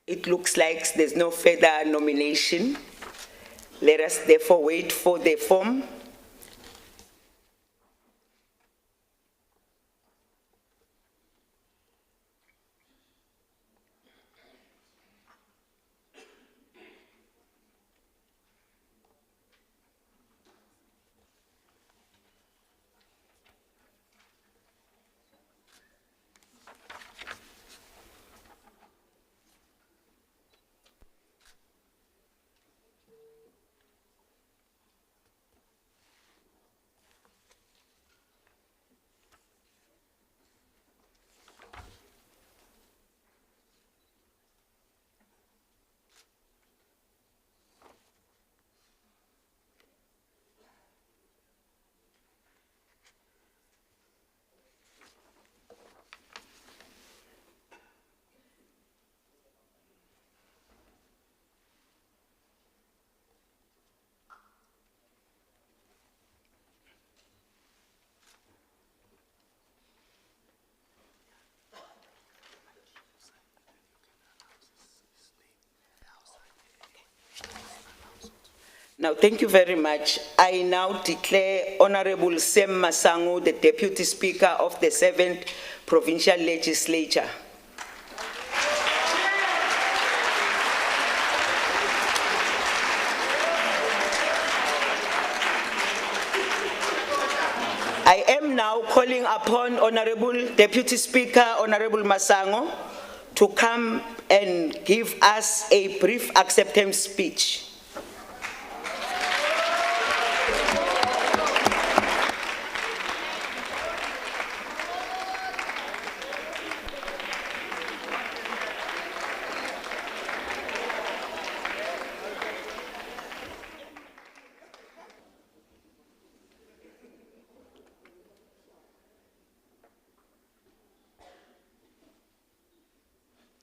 It looks like there's no further nomination. Let us therefore wait for the form. Now, thank you very much. I now declare Honorable Sam Masango the Deputy Speaker of the 7th Provincial Legislature. I am now calling upon Honorable Deputy Speaker, Honorable Masango, to come and give us a brief acceptance speech.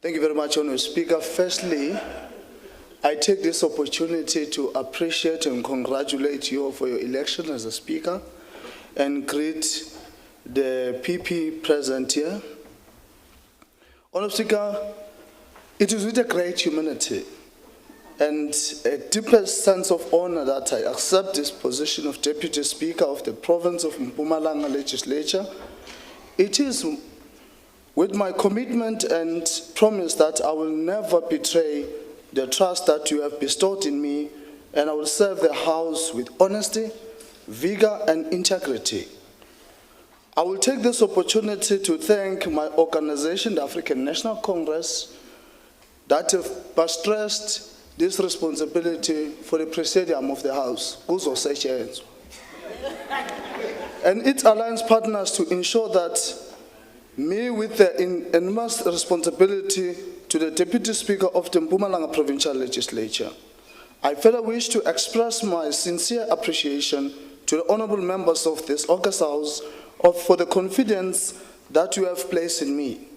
Thank you very much, Honourable Speaker. Firstly, I take this opportunity to appreciate and congratulate you for your election as a Speaker and greet the PP present here. Honourable Speaker, it is with a great humility and a deepest sense of honor that I accept this position of Deputy Speaker of the province of Mpumalanga Legislature. It is with my commitment and promise that I will never betray the trust that you have bestowed in me, and I will serve the House with honesty, vigor, and integrity. I will take this opportunity to thank my organization, the African National Congress, that have stressed this responsibility for the Presidium of the House, and its alliance partners to ensure that me, with the enormous responsibility to the Deputy Speaker of the Mpumalanga Provincial Legislature, I further wish to express my sincere appreciation to the honorable members of this August House for the confidence that you have placed in me.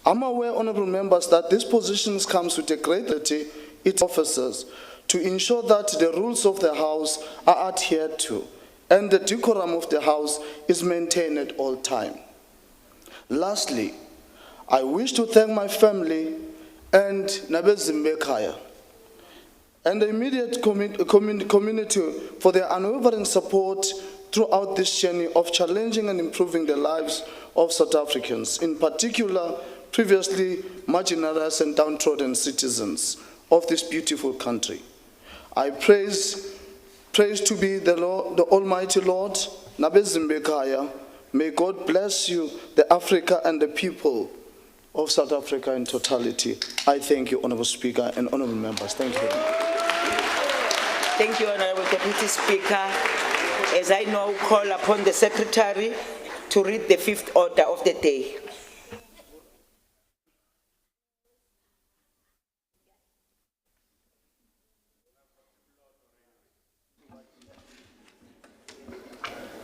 I'm aware, honorable members, that this position comes with a great duty its officers to ensure that the rules of the House are adhered to and the decorum of the House is maintained at all times. Lastly, I wish to thank my family and Nabezimbekaya and the immediate community for their unwavering support throughout this journey of challenging and improving the lives of South Africans, in particular previously marginalized and downtrodden citizens of this beautiful country. I praise to be the Almighty Lord, Nabezimbekaya. May God bless you, the Africa and the people of South Africa in totality. I thank you, Honorable Speaker and honorable members. Thank you very much. Thank you, Honorable Deputy Speaker. As I now call upon the Secretary to read the 5th order of the day.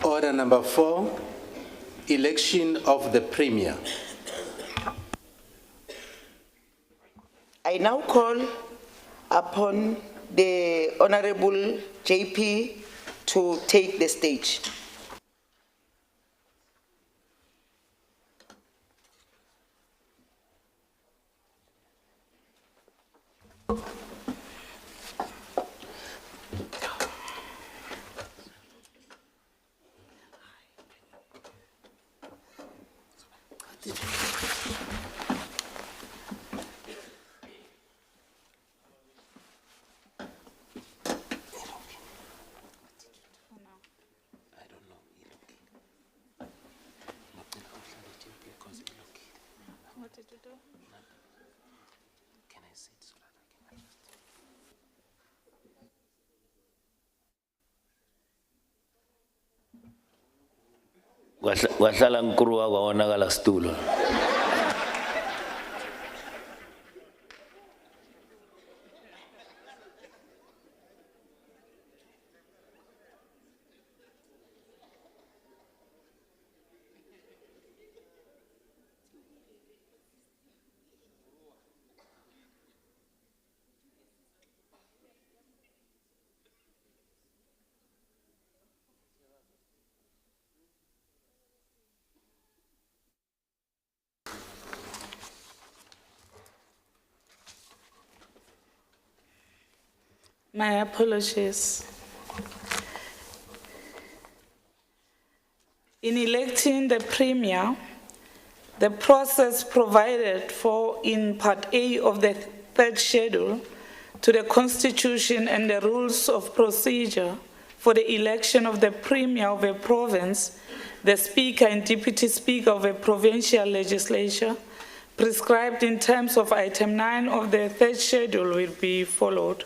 Order number 4, election of the Premier. I now call upon the Honorable JP to take the stage. What did you do? Can I sit so that I can Wahlala nkruwa kwawonakala situlo. My apologies. In electing the Premier, the process provided for in Part A of the 3rd schedule to the Constitution and the rules of procedure for the election of the Premier of a province, the Speaker and Deputy Speaker of a provincial legislature, prescribed in terms of Item 9 of the 3rd schedule will be followed.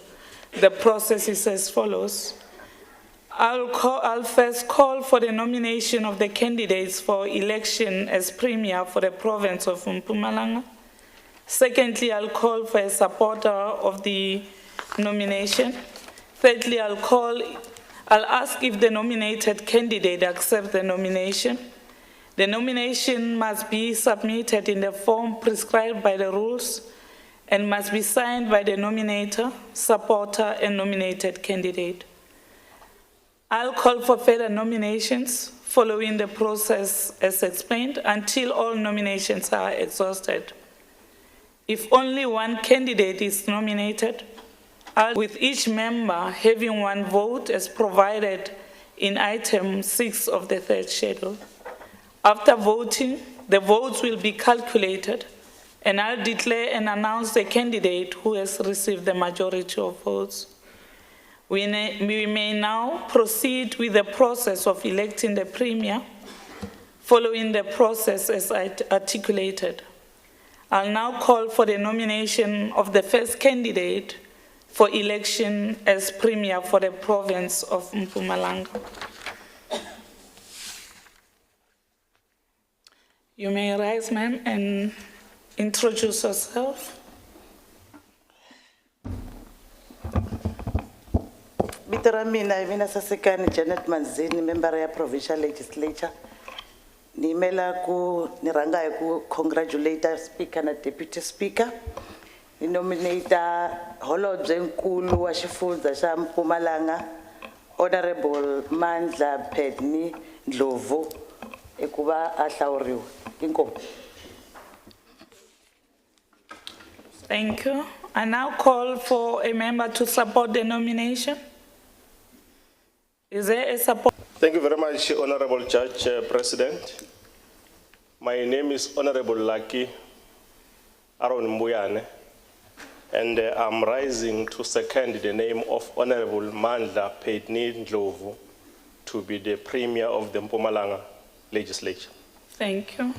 The process is as follows. I'll first call for the nomination of the candidates for election as Premier for the province of Mpumalanga. Secondly, I'll call for a supporter of the nomination. Thirdly, I'll ask if the nominated candidate accepts the nomination. The nomination must be submitted in the form prescribed by the rules and must be signed by the nominator, supporter, and nominated candidate. I'll call for further nominations following the process as explained until all nominations are exhausted. If only one candidate is nominated, with each member having one vote as provided in Item 6 of the 3rd schedule. After voting, the votes will be calculated and I'll declare and announce the candidate who has received the majority of votes. We may now proceed with the process of electing the Premier, following the process as articulated. I'll now call for the nomination of the first candidate for election as Premier for the province of Mpumalanga. You may rise, ma'am, and introduce yourself. With Vitera mina sasekani Janet Manzini, member ya Provincial Legislature. Nimela ku niranga ku congratulate Speaker na Deputy Speaker. Ni nominate Holobye Nkulu wa Xifundza xa Mpumalanga, Honorable Mandla Pedni Ndlovu, ekuva a hlawuriwa. Inkomu. Thank you. I now call for a member to support the nomination. Is there a support? Thank you very much, Honorable Judge President. My name is Honorable Lucky Aaron Mbuyane, and I'm rising to second the name of Honorable Mandla Pedni Ndlovu to be the Premier of the Mpumalanga Legislature. Thank you.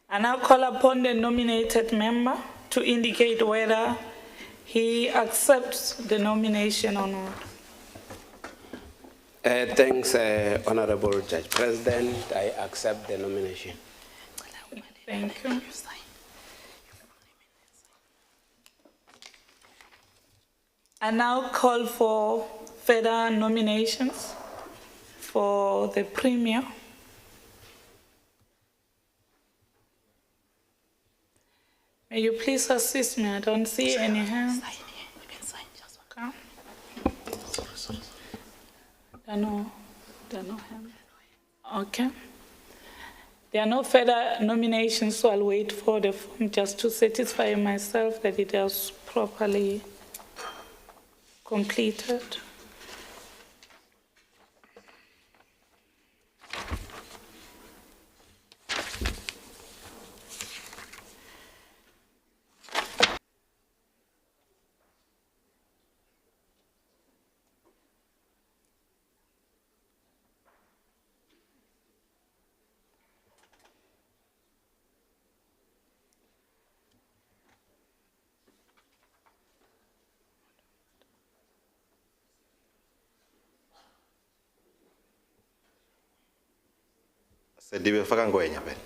I now call upon the nominated member to indicate whether he accepts the nomination or not. Thanks, Honorable Judge President. I accept the nomination. Thank you. I now call for further nominations for the Premier. May you please assist me? I don't see any hands. Okay. There are no hands. Okay. There are no further nominations, so I'll wait for the form just to satisfy myself that it is properly completed. Sedibe faka ngwenya phela.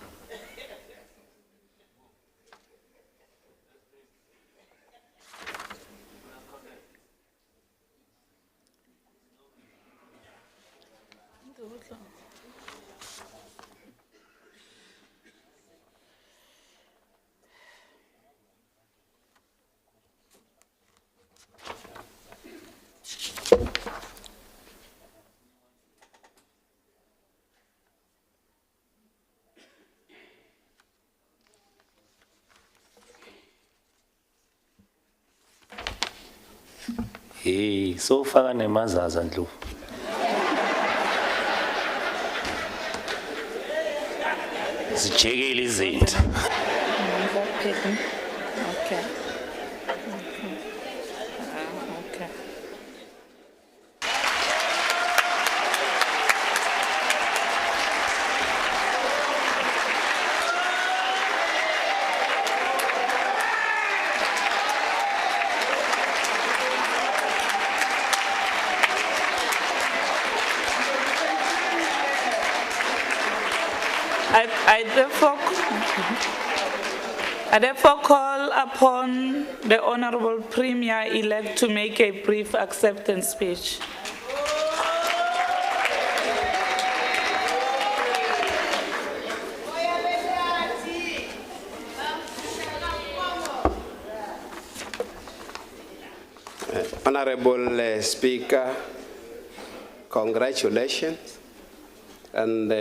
Hey, so faka nemazaza Ndlovu. Sijekile izinto. Okay. Okay. I therefore call upon the Honorable Premier-elect to make a brief acceptance speech. Honorable Speaker, congratulations, and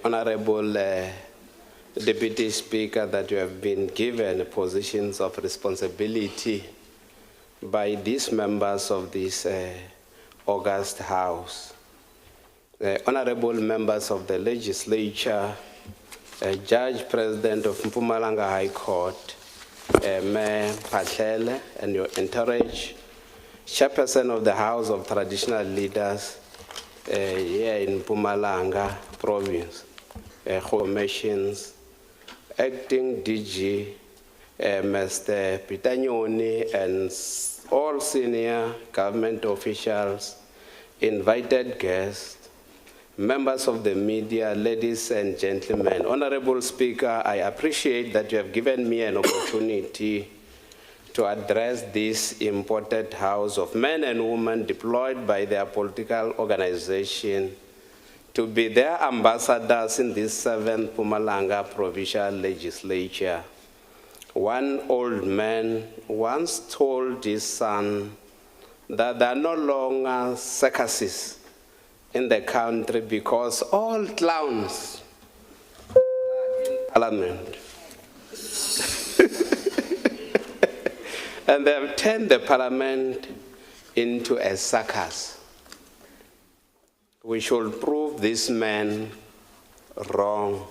Honorable Deputy Speaker, that you have been given positions of responsibility by these members of this august House. Honorable members of the Legislature, Judge President of Mpumalanga High Court, Mayor Patlele and your entourage, Chairperson of the House of Traditional Leaders here in Mpumalanga Province, commissions, Acting DG, Mr. Pitanyoni, and all senior government officials, invited guests, members of the media, ladies and gentlemen. Honorable Speaker, I appreciate that you have given me an opportunity to address this important house of men and women deployed by their political organization to be their ambassadors in this 7th Mpumalanga Provincial Legislature. One old man once told his son that there are no longer circuses in the country because all clowns are in parliament. And they have turned the parliament into a circus. We should prove this man wrong.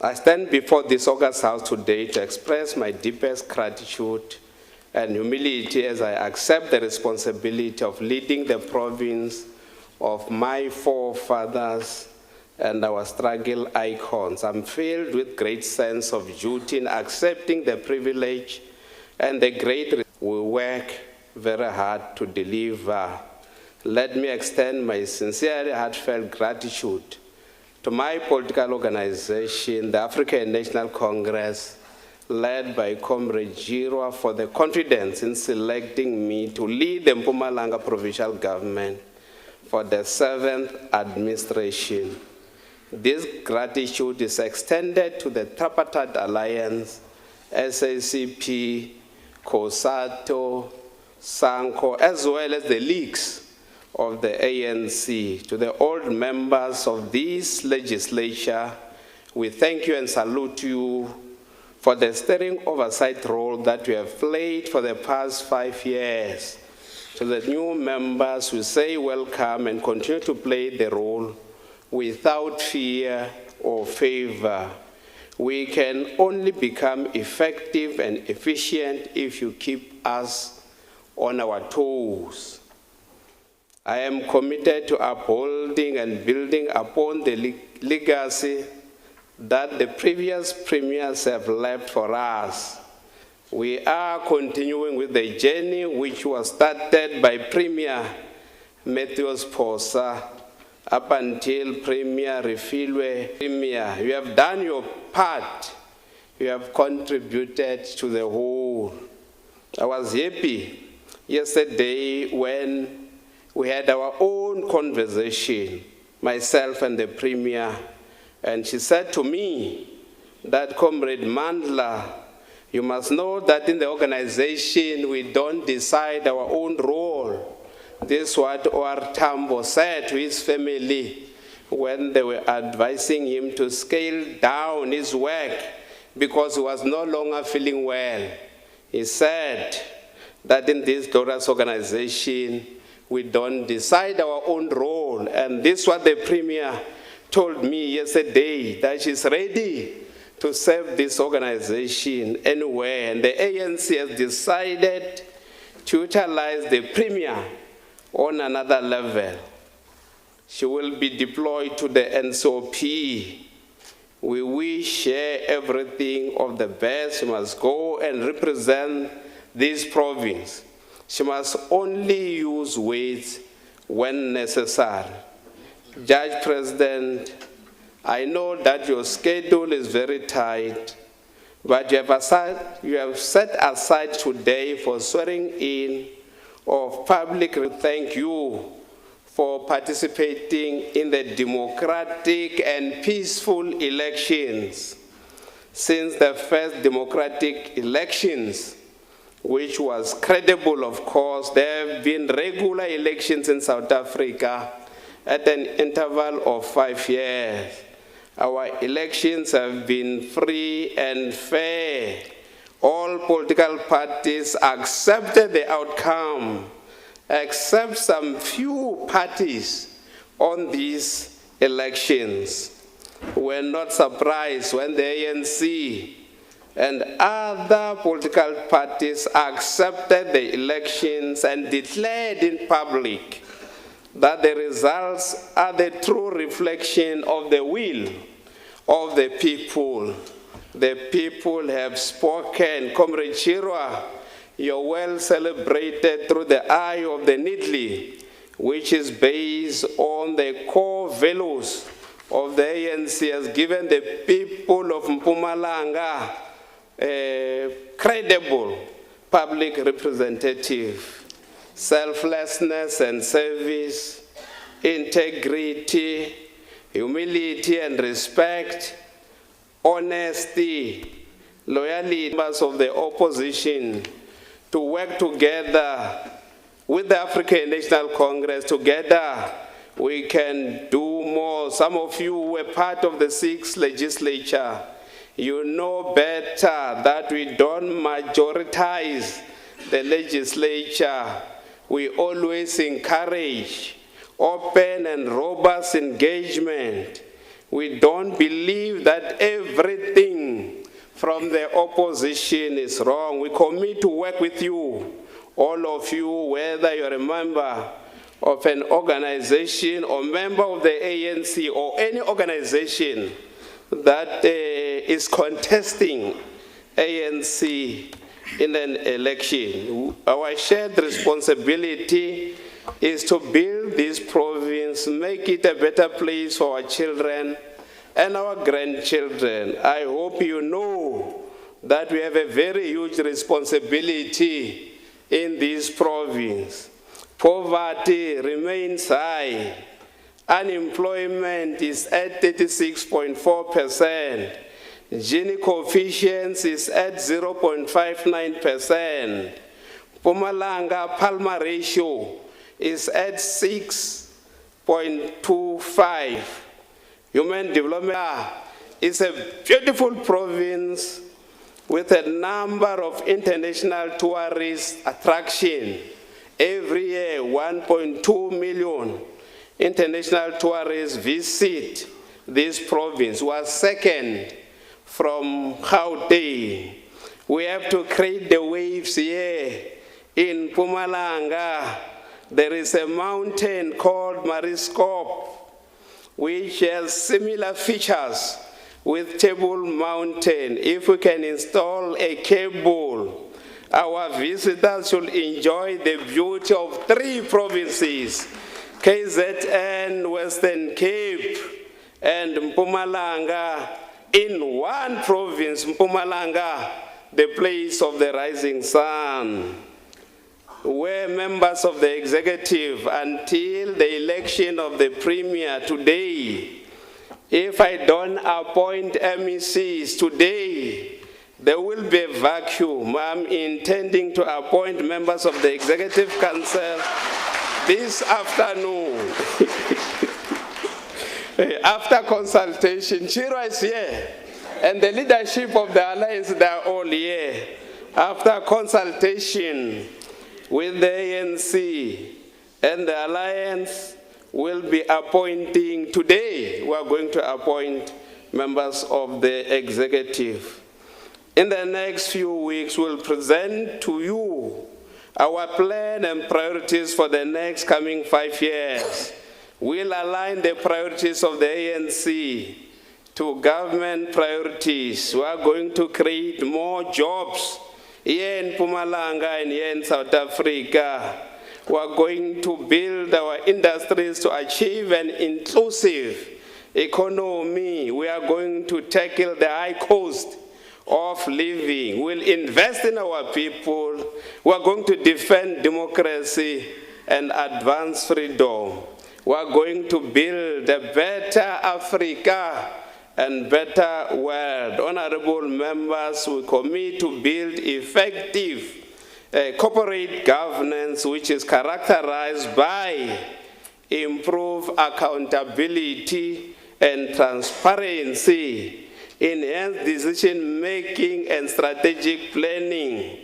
I stand before this august house today to express my deepest gratitude and humility as I accept the responsibility of leading the province of my forefathers and our struggle icons. I'm filled with great sense of duty in accepting the privilege and the great we work very hard to deliver. Let me extend my sincere, heartfelt gratitude to my political organization, the African National Congress, led by Comrade Jirwa, for the confidence in selecting me to lead the Mpumalanga Provincial Government for the 7th administration. This gratitude is extended to the Tripartite Alliance, SACP, COSATO, SANCO, as well as the leagues of the ANC. To the old members of this legislature, we thank you and salute you for the steering oversight role that you have played for the past 5 years. To the new members, we say welcome and continue to play the role without fear or favor. We can only become effective and efficient if you keep us on our toes. I am committed to upholding and building upon the legacy that the previous premiers have left for us. We are continuing with the journey which was started by Premier Matthews Posa up until Premier Refilwe. Premier, you have done your part. You have contributed to the whole. I was happy yesterday when we had our own conversation, myself and the Premier, and she said to me that, Comrade Mandla, you must know that in the organization we don't decide our own role. This is what O.R. Tambo said to his family when they were advising him to scale down his work because he was no longer feeling well. He said that in this glorious organization, we don't decide our own role. And this is what the Premier told me yesterday, that she's ready to serve this organization anywhere. And the ANC has decided to utilize the Premier on another level. She will be deployed to the NCOP. We wish her everything of the best. She must go and represent this province. She must only use words when necessary. Judge President, I know that your schedule is very tight, but you have set aside today for swearing in of public. Thank you for participating in the democratic and peaceful elections. Since the first democratic elections, which was credible, of course, there have been regular elections in South Africa at an interval of 5 years. Our elections have been free and fair. All political parties accepted the outcome, except some few parties on these elections. We're not surprised when the ANC and other political parties accepted the elections and declared in public that the results are the true reflection of the will of the people. The people have spoken. Comrade Chirwa, you're well celebrated through the eye of the needly, which is based on the core values of the ANC, has given the people of Mpumalanga credible public representative, selflessness and service, integrity, humility and respect, honesty, loyalty, members of the opposition to work together with the African National Congress. Together we can do more. Some of you were part of the 6th Legislature. You know better that we don't majoritize the legislature. We always encourage open and robust engagement. We don't believe that everything from the opposition is wrong. We commit to work with you, all of you, whether you're a member of an organization or member of the ANC or any organization that is contesting ANC in an election. Our shared responsibility is to build this province, make it a better place for our children and our grandchildren. I hope you know that we have a very huge responsibility in this province. Poverty remains high. Unemployment is at 36.4%. Gini coefficient is at 0.59%. Mpumalanga Palmer ratio is at 6.25. Human development is a beautiful province with a number of international tourist attractions. Every year, 1.2 million international tourists visit this province. We are second from Gauteng. We have to create the waves here in Mpumalanga. There is a mountain called NCOP, which has similar features with Table Mountain. If we can install a cable, our visitors should enjoy the beauty of 3 provinces, KZN, Western Cape, and Mpumalanga in one province, Mpumalanga, the place of the rising sun, where members of the executive until the election of the premier today, if I don't appoint MECs today, there will be a vacuum. I'm intending to appoint members of the Executive Council this afternoon. After consultation, Chiro is here, and the leadership of the alliance, they are all here. After consultation with the ANC and the alliance, will be appointing today. We are going to appoint members of the executive. In the next few weeks, we'll present to you our plan and priorities for the next coming 5 years. We'll align the priorities of the ANC to government priorities. We are going to create more jobs here in Mpumalanga and here in South Africa. We are going to build our industries to achieve an inclusive economy. We are going to tackle the high cost of living. We'll invest in our people. We are going to defend democracy and advance freedom. We are going to build a better Africa and better world. Honorable members, we commit to build effective corporate governance which is characterized by improved accountability and transparency, enhanced decision-making and strategic planning,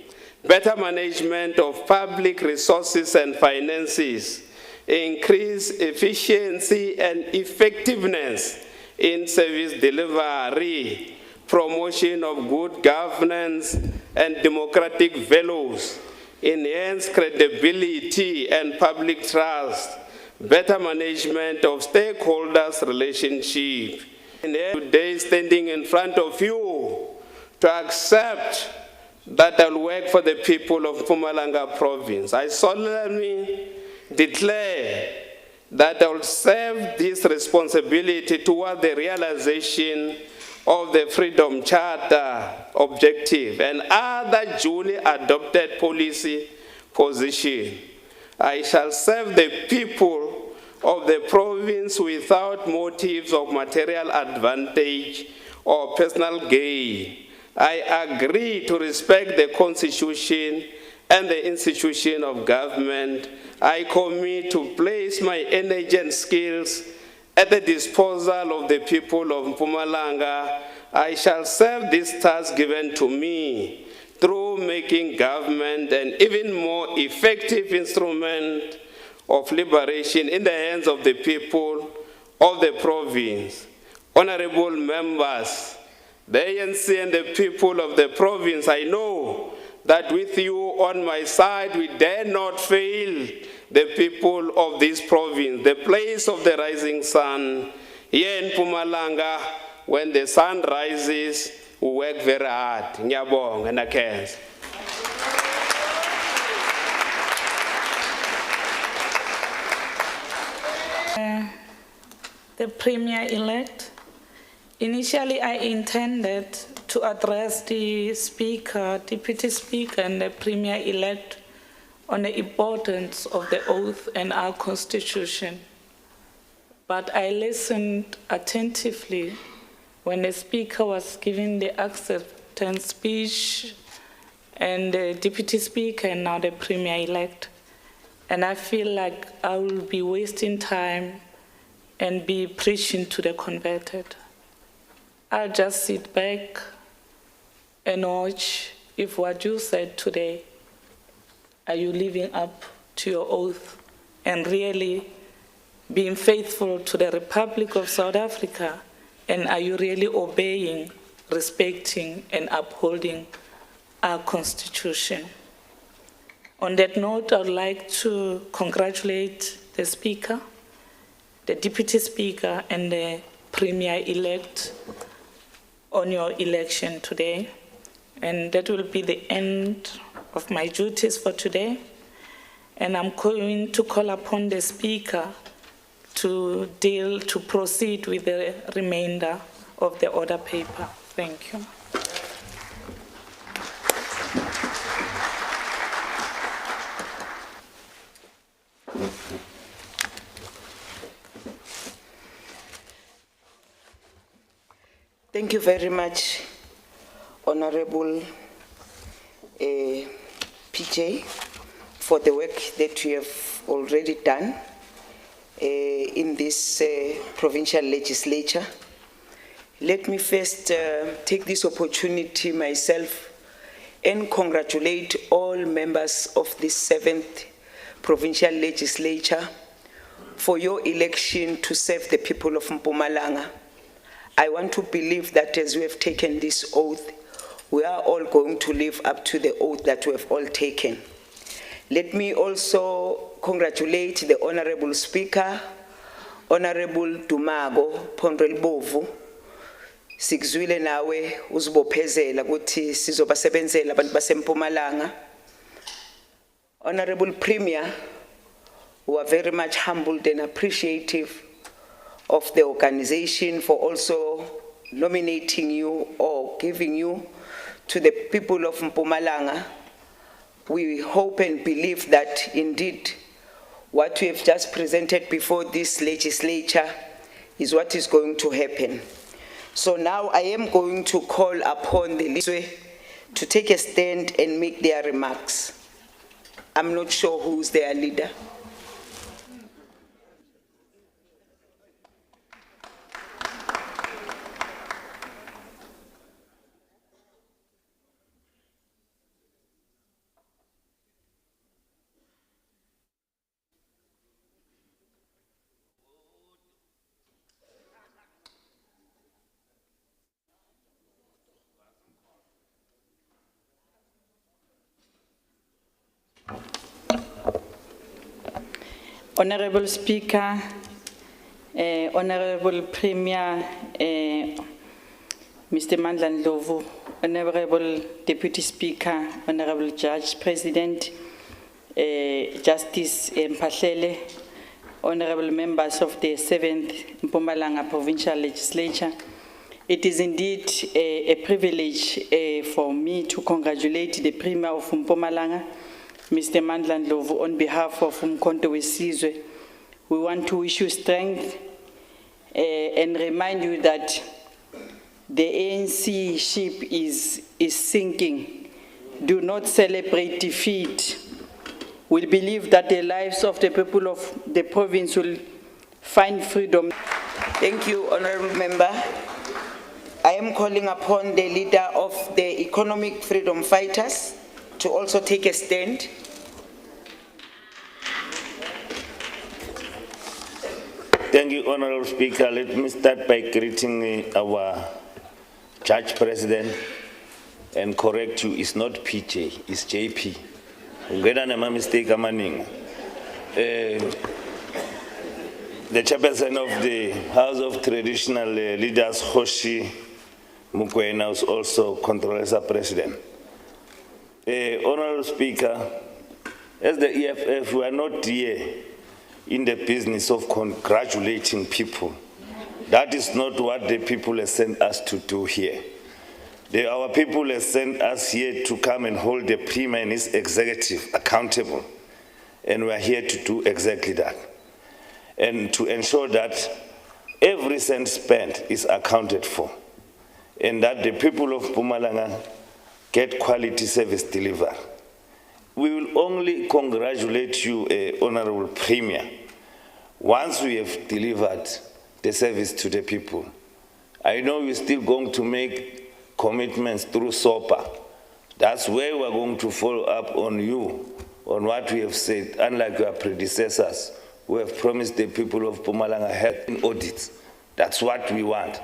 better management of public resources and finances, increased efficiency and effectiveness in service delivery, promotion of good governance and democratic values, enhanced credibility and public trust, better management of stakeholders' relationship. And today, standing in front of you to accept that I'll work for the people of Mpumalanga province. I solemnly declare that I will serve this responsibility toward the realization of the Freedom Charter objective and other duly adopted policy position. I shall serve the people of the province without motives of material advantage or personal gain. I agree to respect the Constitution and the institution of government. I commit to place my energy and skills at the disposal of the people of Mpumalanga. I shall serve this task given to me through making government an even more effective instrument of liberation in the hands of the people of the province. Honorable members, the ANC and the people of the province, I know that with you on my side, we dare not fail the people of this province, the place of the rising sun. Here in Mpumalanga, when the sun rises, we work very hard. Ngiyabonga and akhenza. The Premier-elect, initially I intended to address the Speaker, Deputy Speaker and the Premier-elect on the importance of the oath and our Constitution. But I listened attentively when the Speaker was giving the acceptance speech and the Deputy Speaker and now the Premier-elect. And I feel like I will be wasting time and be preaching to the converted. I'll just sit back and watch if what you said today, are you living up to your oath and really being faithful to the Republic of South Africa, and are you really obeying, respecting and upholding our Constitution? On that note, I would like to congratulate the Speaker, the Deputy Speaker and the Premier-elect on your election today. And that will be the end of my duties for today. And I'm going to call upon the Speaker to proceed with the remainder of the order paper. Thank you. Thank you very much, Honorable PJ, for the work that you have already done in this provincial legislature. Let me first take this opportunity myself and congratulate all members of this 7th provincial legislature for your election to serve the people of Mpumalanga. I want to believe that as we have taken this oath, we are all going to live up to the oath that we have all taken. Let me also congratulate the Honorable Speaker, Honorable Dumago Pondrel Bovu. Sikuzwile nawe uzibophezela ukuthi sizobasebenzela abantu baseMpumalanga. Honorable Premier, we are very much humbled and appreciative of the organization for also nominating you or giving you to the people of Mpumalanga. We hope and believe that indeed what we have just presented before this legislature is what is going to happen. So now I am going to call upon the Liswe to take a stand and make their remarks. I'm not sure who's their leader. Honorable Speaker, Honorable Premier, Mr. Mandla Ndlovu, Honorable Deputy Speaker, Honorable Judge President, Justice Mphahlele, Honorable members of the 7th Mpumalanga Provincial Legislature, It is indeed a privilege for me to congratulate the Premier of Mpumalanga, Mr. Mandla Ndlovu, on behalf of Umkhonto Wesizwe. We want to wish you strength and remind you that the ANC ship is sinking. Do not celebrate defeat. We believe that the lives of the people of the province will find freedom. Thank you, Honorable Member. I am calling upon the leader of the Economic Freedom Fighters to also take a stand. Thank you, Honorable Speaker. Let me start by greeting our Judge President and correct you, it's not PJ, it's JP. Ungena mistake amaninga. The chairperson of the House of Traditional Leaders, Hoshi Mukwena, is also controller president. Honorable Speaker, as the EFF, we are not here in the business of congratulating people. That is not what the people have sent us to do here. Our people have sent us here to come and hold the Premier and his executive accountable. And we are here to do exactly that. And to ensure that every cent spent is accounted for. And that the people of Mpumalanga get quality service delivered. We will only congratulate you, Honorable Premier, once we have delivered the service to the people. I know you're still going to make commitments through SOPA. That's where we're going to follow up on you, on what we have said, unlike your predecessors who have promised the people of Mpumalanga help in audits. That's what we want.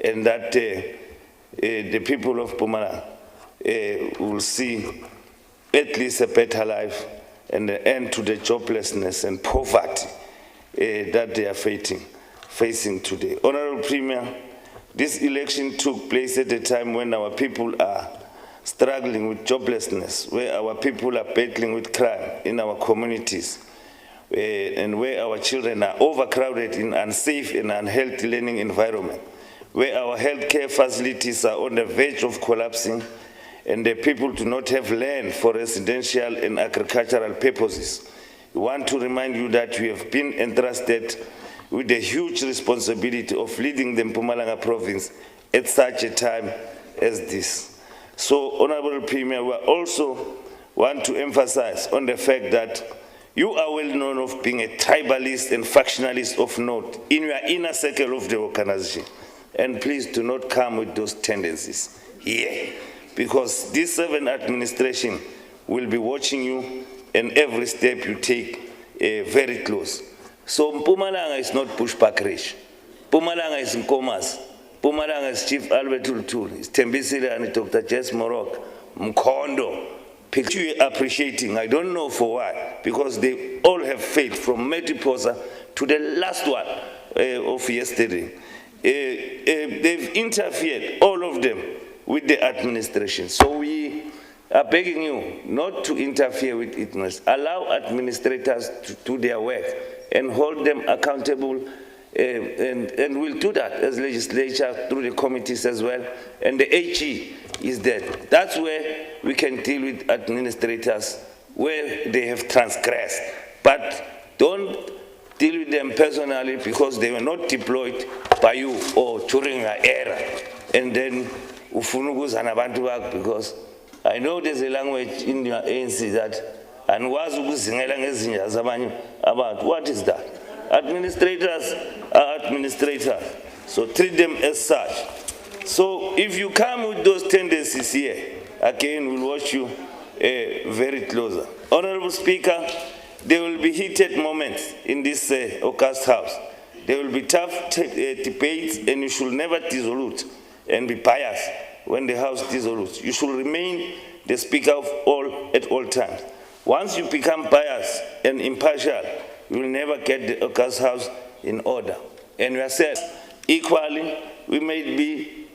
And that the people of Mpumalanga will see at least a better life and an end to the joblessness and poverty that they are facing today. Honorable Premier, this election took place at a time when our people are struggling with joblessness, where our people are battling with crime in our communities, and where our children are overcrowded in unsafe and unhealthy learning environment, where our healthcare facilities are on the verge of collapsing, and the people do not have land for residential and agricultural purposes. We want to remind you that we have been entrusted with the huge responsibility of leading the Mpumalanga province at such a time as this. So, Honorable Premier, we also want to emphasize on the fact that you are well known of being a tribalist and factionalist of note in your inner circle of the organization. And please do not come with those tendencies here, because this 7th administration will be watching you and every step you take very close. So Mpumalanga is not pushback rich. Mpumalanga is Nkomas. Mpumalanga is Chief Albert Ultul, it's Tembisile and Dr. Jess Morok, Mkondo. Picture you appreciating, I don't know for why, because they all have failed from Metiposa to the last one of yesterday. They've interfered, all of them, with the administration. So we are begging you not to interfere with it. Allow administrators to do their work and hold them accountable, and we'll do that as legislature through the committees as well. And the HE is there. That's where we can deal with administrators where they have transgressed. But don't deal with them personally because they were not deployed by you or during your era. And then ufunukuzana bantu bakho, because I know there's a language in your ANC that anwazi ukuzingela ngezinja zabanye abantu. What is that? Administrators are administrators, so treat them as such. So if you come with those tendencies here, again we'll watch you very closer. Honorable Speaker, there will be heated moments in this August House. There will be tough debates, and you should never dissolute and be biased when the House dissolutes. You should remain the Speaker of all at all times. Once you become biased and impartial, you will never get the August House in order. And we are said, equally, we may be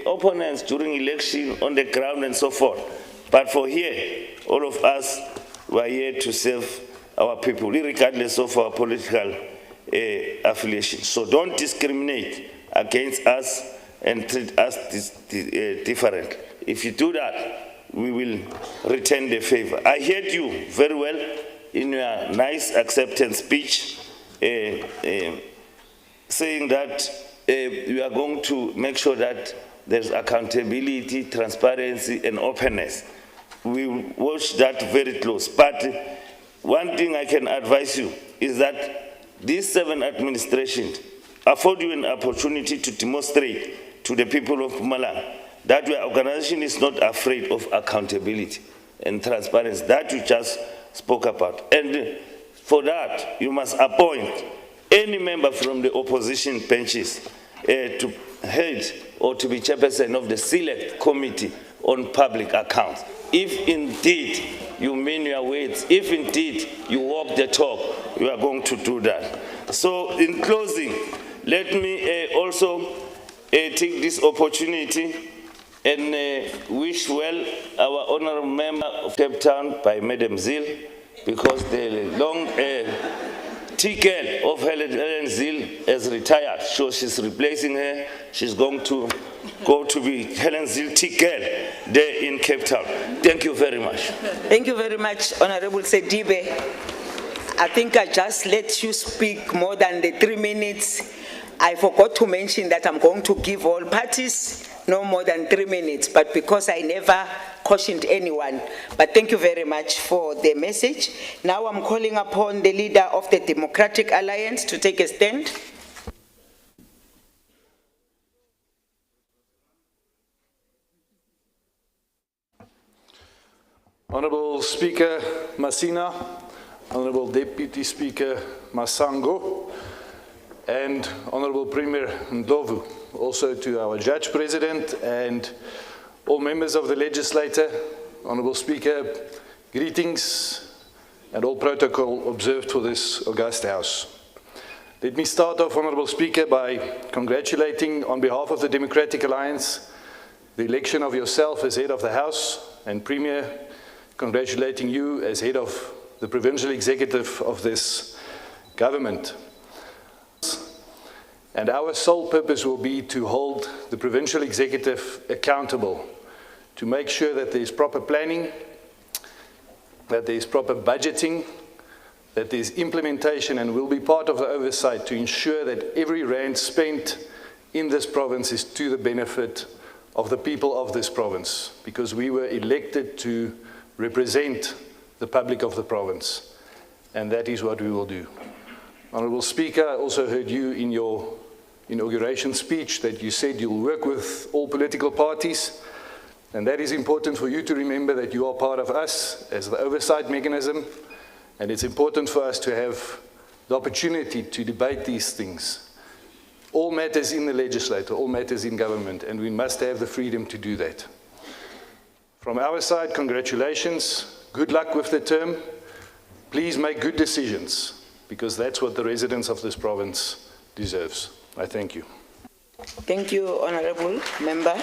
opponents during election on the ground and so forth. But for here, all of us were here to serve our people, regardless of our political affiliation. So don't discriminate against us and treat us differently. If you do that, we will return the favor. I heard you very well in your nice acceptance speech, saying that you are going to make sure that there's accountability, transparency, and openness. We watch that very close. But one thing I can advise you is that these 7 administrations afford you an opportunity to demonstrate to the people of Mpumalanga that your organization is not afraid of accountability and transparency that you just spoke about. And for that, you must appoint any member from the opposition benches to head or to be chairperson of the select committee on public accounts. If indeed you mean your words, if indeed you walk the talk, you are going to do that. So in closing, let me also take this opportunity and wish well our honorable member of Cape Town by Madam Zil, because the long TKL of Helen Zil has retired, so she's replacing her. She's going to go to be Helen Zil TKL there in Cape Town. Thank you very much. Thank you very much, Honorable Sedibe. I think I just let you speak more than the 3 minutes. I forgot to mention that I'm going to give all parties no more than 3 minutes, but because I never cautioned anyone. But thank you very much for the message. Now I'm calling upon the leader of the Democratic Alliance to take a stand. Honorable Speaker Masina, Honorable Deputy Speaker Masango, and Honorable Premier Ndlovu, also to our Judge President and all members of the legislature. Honorable Speaker, greetings and all protocol observed for this august House. Let me start off, Honorable Speaker, by congratulating on behalf of the Democratic Alliance the election of yourself as head of the House, and Premier, congratulating you as head of the provincial executive of this government. And our sole purpose will be to hold the provincial executive accountable, to make sure that there is proper planning, that there is proper budgeting, that there is implementation, and will be part of the oversight to ensure that every rand spent in this province is to the benefit of the people of this province, because we were elected to represent the public of the province, and that is what we will do. Honourable Speaker, I also heard you in your inauguration speech that you said you'll work with all political parties, and that is important for you to remember, that you are part of us as the oversight mechanism, and it's important for us to have the opportunity to debate these things. All matters in the legislature, all matters in government, and we must have the freedom to do that. From our side, congratulations, good luck with the term. Please make good decisions, because that's what the residents of this province deserves. I thank you. Thank you, Honorable Member.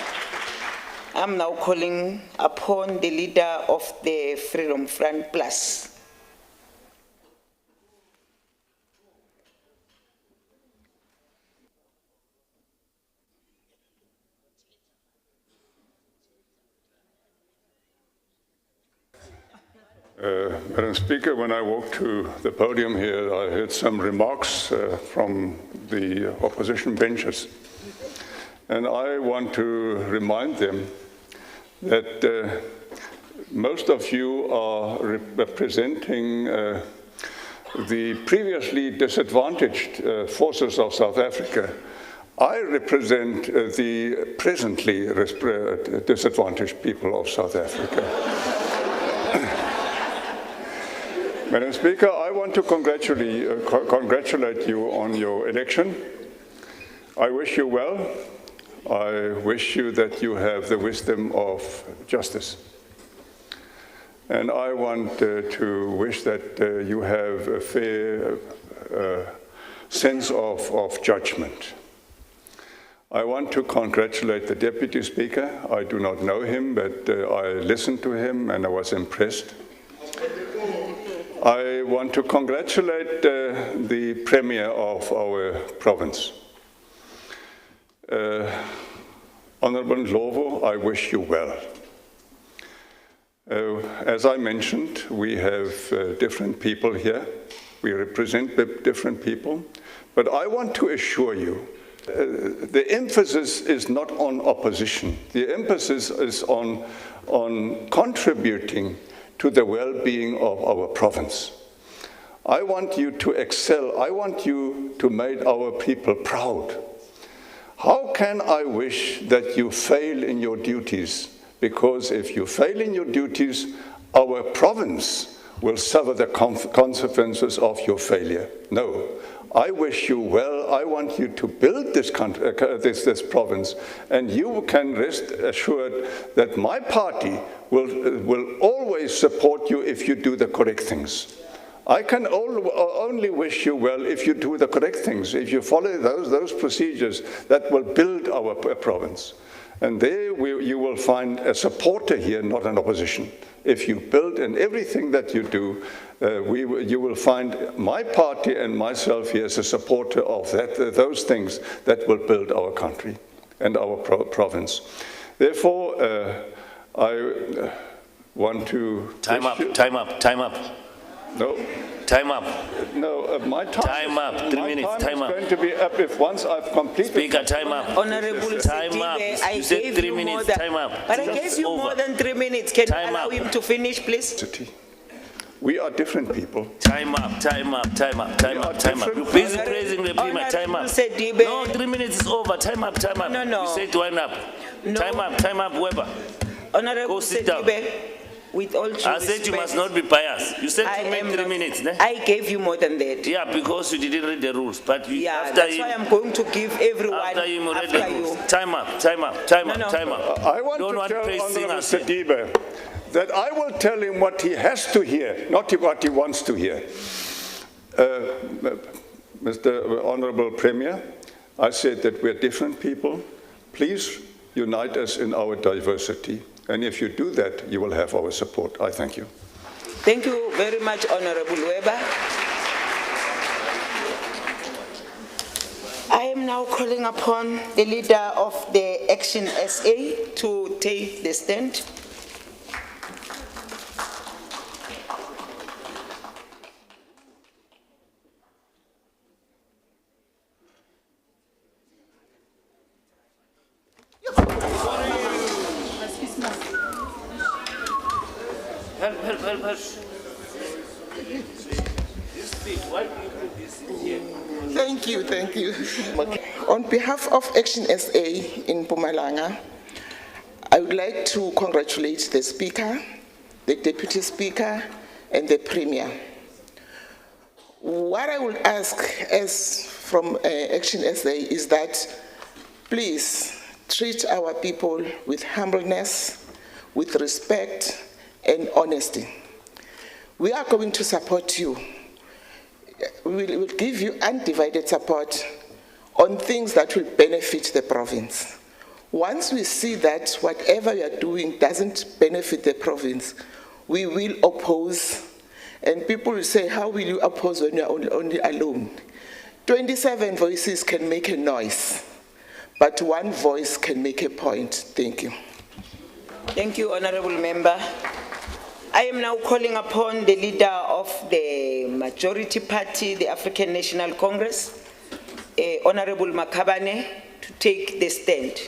I'm now calling upon the leader of the Freedom Front Plus. Madam Speaker, when I walked to the podium here, I heard some remarks from the opposition benches. And I want to remind them that most of you are representing the previously disadvantaged forces of South Africa. I represent the presently disadvantaged people of South Africa. Madam Speaker, I want to congratulate you on your election. I wish you well. I wish you that you have the wisdom of justice. And I want to wish that you have a fair sense of judgment. I want to congratulate the Deputy Speaker. I do not know him, but I listened to him and I was impressed. I want to congratulate the Premier of our province. Honorable Ndlovu, I wish you well. As I mentioned, we have different people here. We represent different people. But I want to assure you, the emphasis is not on opposition. The emphasis is on contributing to the well-being of our province. I want you to excel. I want you to make our people proud. How can I wish that you fail in your duties? Because if you fail in your duties, our province will suffer the consequences of your failure. No, I wish you well. I want you to build this country, this province, and you can rest assured that my party will always support you if you do the correct things. I can only wish you well if you do the correct things, if you follow those procedures that will build our province. And there you will find a supporter here, not an opposition. If you build in everything that you do, you will find my party and myself here as a supporter of those things that will build our country and our province. Therefore, I want to... Time up. No. Time up. No, my time. Up. 3 minutes. Time up. It's going to be up if once I've completed. Speaker, time up. Honorable Time up. Sidibe, You said 3 minutes. Time up. But I gave you more than 3 minutes. Can you allow him to finish, please? We are different people. Time up. You're busy praising the premier. Time up. Sidibe. No, 3 minutes is over. Time up. No. You said wind up. No. Time up, Weber. Honorable Go sit down. Sidibe, with all due I said you must not be biased. You said to make 3 minutes. Ne? I gave you more than that. Yeah, because you didn't read the rules. But you, Yeah, after that's why I'm going to give everyone after you read after the you. rules. Time up. I want Don't to tell pasting Honorable us here. Sidibe that I will tell him what he has to hear, not what he wants to hear. Mr. Honorable Premier, I said that we're different people. Please unite us in our diversity. And if you do that, you will have our support. I thank you. Thank you very much, Honorable Weber. I am now calling upon the leader of the Action SA to take the stand. Help. Thank you. On behalf of Action SA in Mpumalanga, I would like to congratulate the Speaker, the Deputy Speaker, and the Premier. What I would ask as from Action SA is that please treat our people with humbleness, with respect, and honesty. We are going to support you. We will give you undivided support on things that will benefit the province. Once we see that whatever you are doing doesn't benefit the province, we will oppose. And people will say, how will you oppose when you are only alone? 27 voices can make a noise, but one voice can make a point. Thank you. Thank you, Honorable Member. I am now calling upon the leader of the majority party, the African National Congress, Honorable Makabane, to take the stand.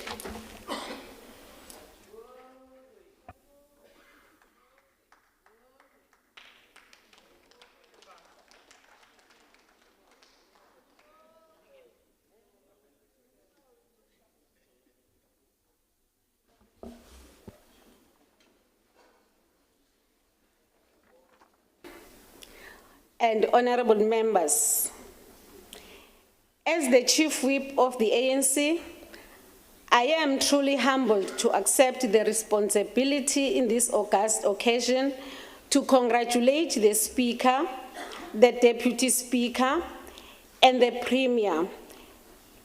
And honorable members, as the chief whip of the ANC, I am truly humbled to accept the responsibility in this august occasion to congratulate the Speaker, the Deputy Speaker, and the Premier,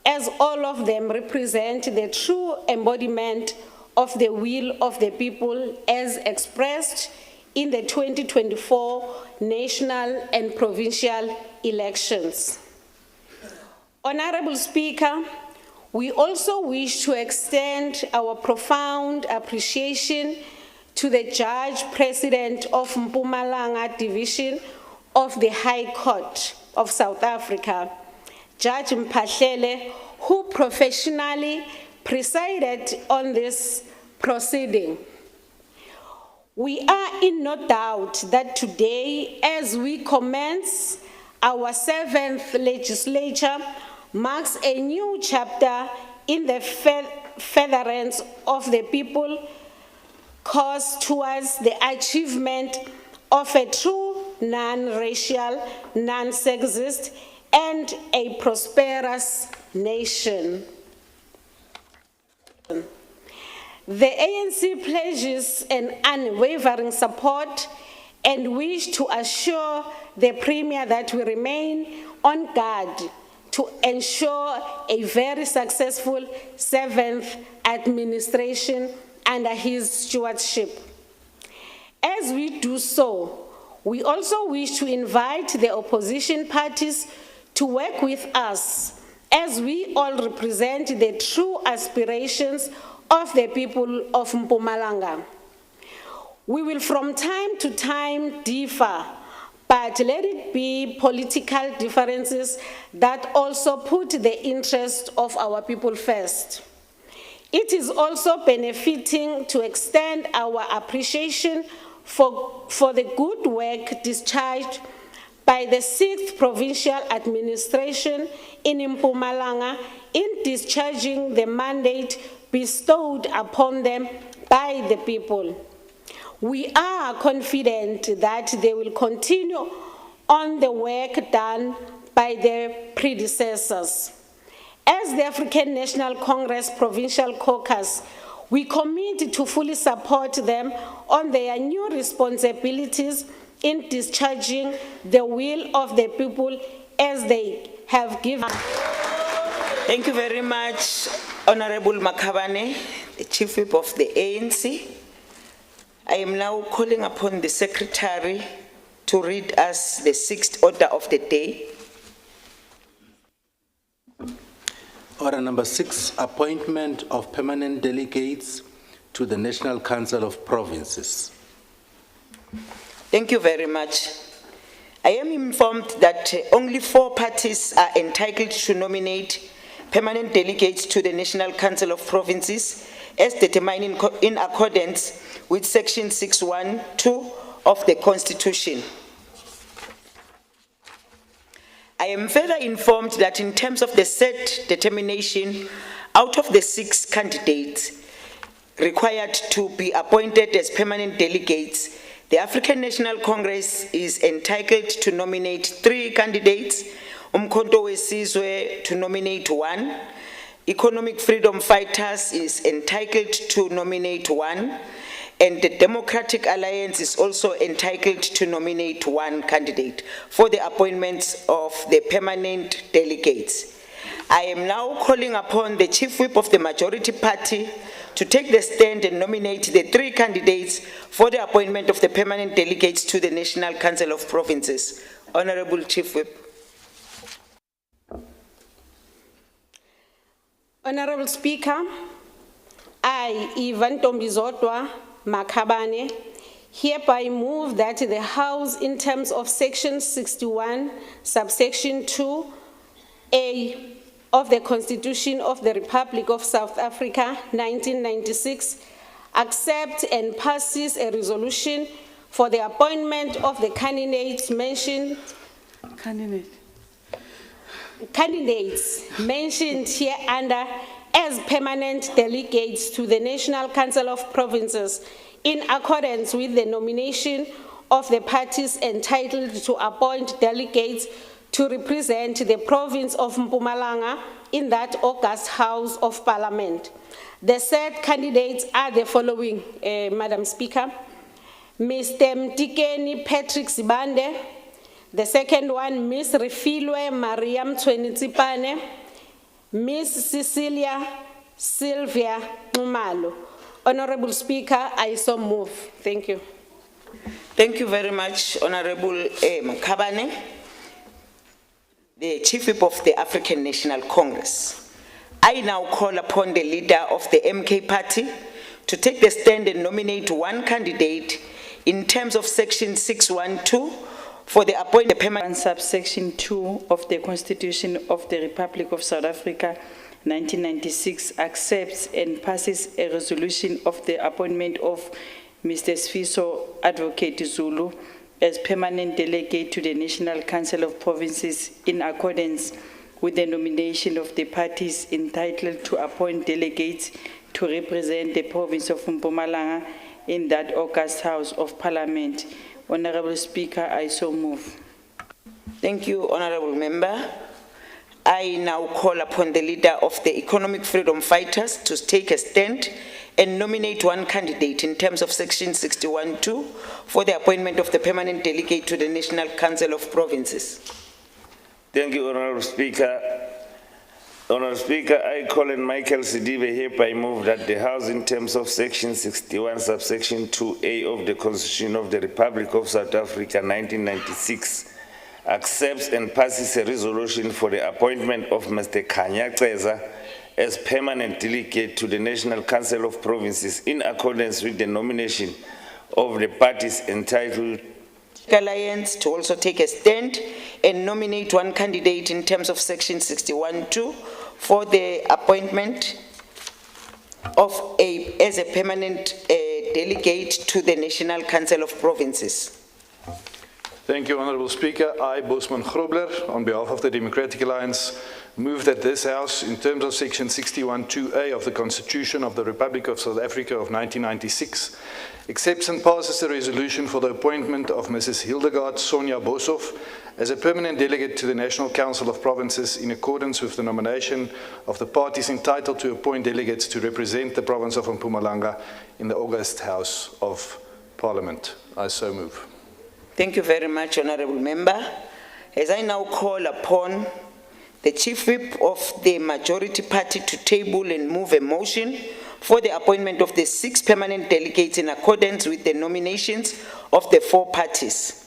as all of them represent the true embodiment of the will of the people as expressed in the 2024 national and provincial elections. Honorable Speaker, We also wish to extend our profound appreciation to the Judge President of Mpumalanga Division of the High Court of South Africa, Judge Mphahlele, who professionally presided on this proceeding. We are in no doubt that today, as we commence our 7th legislature, marks a new chapter in the furtherance of the people course towards the achievement of a true non-racial, non-sexist, and a prosperous nation. The ANC pledges an unwavering support and wish to assure the Premier that we remain on guard to ensure a very successful 7th administration under his stewardship. As we do so, we also wish to invite the opposition parties to work with us as we all represent the true aspirations of the people of Mpumalanga. We will from time to time differ, but let it be political differences that also put the interest of our people first. It is also benefiting to extend our appreciation for the good work discharged by the 6th Provincial Administration in Mpumalanga in discharging the mandate bestowed upon them by the people. We are confident that they will continue on the work done by their predecessors. As the African National Congress Provincial Caucus, we commit to fully support them on their new responsibilities in discharging the will of the people as they have given. Thank you very much, Honorable Makhabane, the Chief Whip of the ANC. I am now calling upon the Secretary to read us the 6th order of the day. Order number 6, appointment of permanent delegates to the National Council of Provinces. Thank you very much. I am informed that only 4 parties are entitled to nominate permanent delegates to the National Council of Provinces as determined in accordance with Section 612 of the Constitution. I am further informed that in terms of the set determination, out of the 6 candidates required to be appointed as permanent delegates, the African National Congress is entitled to nominate 3 candidates, Umkhonto weSizwe to nominate 1, Economic Freedom Fighters is entitled to nominate 1, and the Democratic Alliance is also entitled to nominate 1 candidate for the appointments of the permanent delegates. I am now calling upon the Chief Whip of the Majority Party to take the stand and nominate the 3 candidates for the appointment of the permanent delegates to the National Council of Provinces. Honorable Chief Whip. Honorable Speaker, I, Ivan Tombizotwa Makhabane, hereby move that the House, in terms of Section 61, subsection 2A of the Constitution of the Republic of South Africa, 1996, accept and passes a resolution for the appointment of the candidates mentioned here under as permanent delegates to the National Council of Provinces in accordance with the nomination of the parties entitled to appoint delegates to represent the province of Mpumalanga in that August House of Parliament. The said candidates are the following, Madam Speaker. Mr. Mtikeni Patrick Sibande. The second one, Ms. Refilwe Mariam Twenitsipane. Ms. Cecilia Sylvia Numalo. Honorable Speaker, I so move. Thank you. Thank you very much, Honorable Makhabane, the Chief Whip of the African National Congress. I now call upon the leader of the MK party to take the stand and nominate one candidate in terms of section 612 for the appointment permanent subsection 2 of the Constitution of the Republic of South Africa 1996 accepts and passes a resolution of the appointment of Mr. Sfiso Advocate Zulu as permanent delegate to the National Council of Provinces in accordance with the nomination of the parties entitled to appoint delegates to represent the province of Mpumalanga in that August House of Parliament. Honorable Speaker, I so move. Thank you, Honorable Member. I now call upon the leader of the Economic Freedom Fighters to take a stand and nominate one candidate in terms of section 61(2) for the appointment of the permanent delegate to the National Council of Provinces. Thank you, Honorable Speaker. Honorable Speaker, I, Colin Michael Sidibe, hereby move that the House, in terms of section 61, subsection 2A of the Constitution of the Republic of South Africa, 1996, accepts and passes a resolution for the appointment of Mr. Khanya Ceza as permanent delegate to the National Council of Provinces in accordance with the nomination of the parties entitled Alliance to also take a stand and nominate one candidate in terms of section 61(2) for the appointment of as a permanent delegate to the National Council of Provinces. Thank you, Honourable Speaker. I, Bosman Grobler, on behalf of the Democratic Alliance, move that this House, in terms of section 61(2)(a) of the Constitution of the Republic of South Africa of 1996, accepts and passes a resolution for the appointment of Mrs. Hildegard Sonja Boshoff as a permanent delegate to the National Council of Provinces in accordance with the nomination of the parties entitled to appoint delegates to represent the province of Mpumalanga in the August House of Parliament. I so move. Thank you very much, Honourable Member. As I now call upon the Chief Whip of the Majority Party to table and move a motion for the appointment of the 6 permanent delegates in accordance with the nominations of the 4 parties.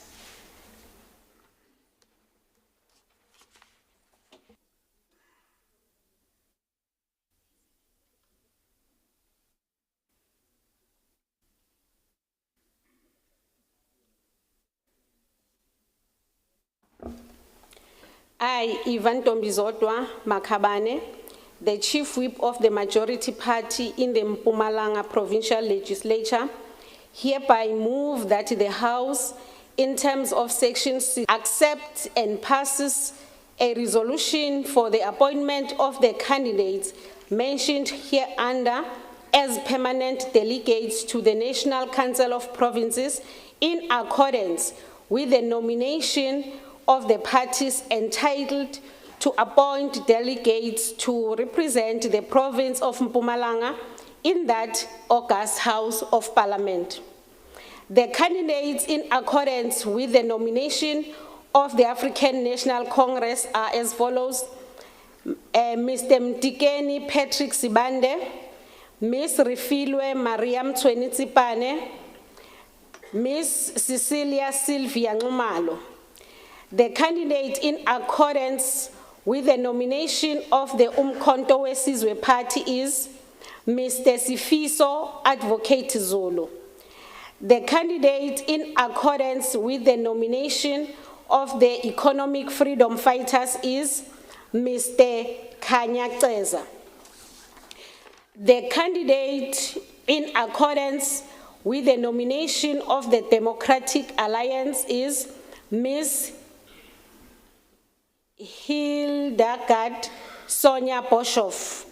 I, Ivan Tombizotwa Makhabane, the Chief Whip of the Majority Party in the Mpumalanga Provincial Legislature, hereby move that the House, in terms of Section 6, accepts and passes a resolution for the appointment of the candidates mentioned hereunder as permanent delegates to the National Council of Provinces in accordance with the nomination of the parties entitled to appoint delegates to represent the province of Mpumalanga in that August House of Parliament. The candidates in accordance with the nomination of the African National Congress are as follows: Mr. Mtikeni Patrick Sibande, Ms. Refilwe Mariam Twenitsipane, Ms. Cecilia Sylvia Nxumalo. The candidate in accordance with the nomination of the Umkhonto weSizwe Party is Mr. Sifiso Advocate Zulu. The candidate in accordance with the nomination of the Economic Freedom Fighters is Mr. Khanya Ceza. The candidate in accordance with the nomination of the Democratic Alliance is Ms. Hildegard Sonja Boshoff.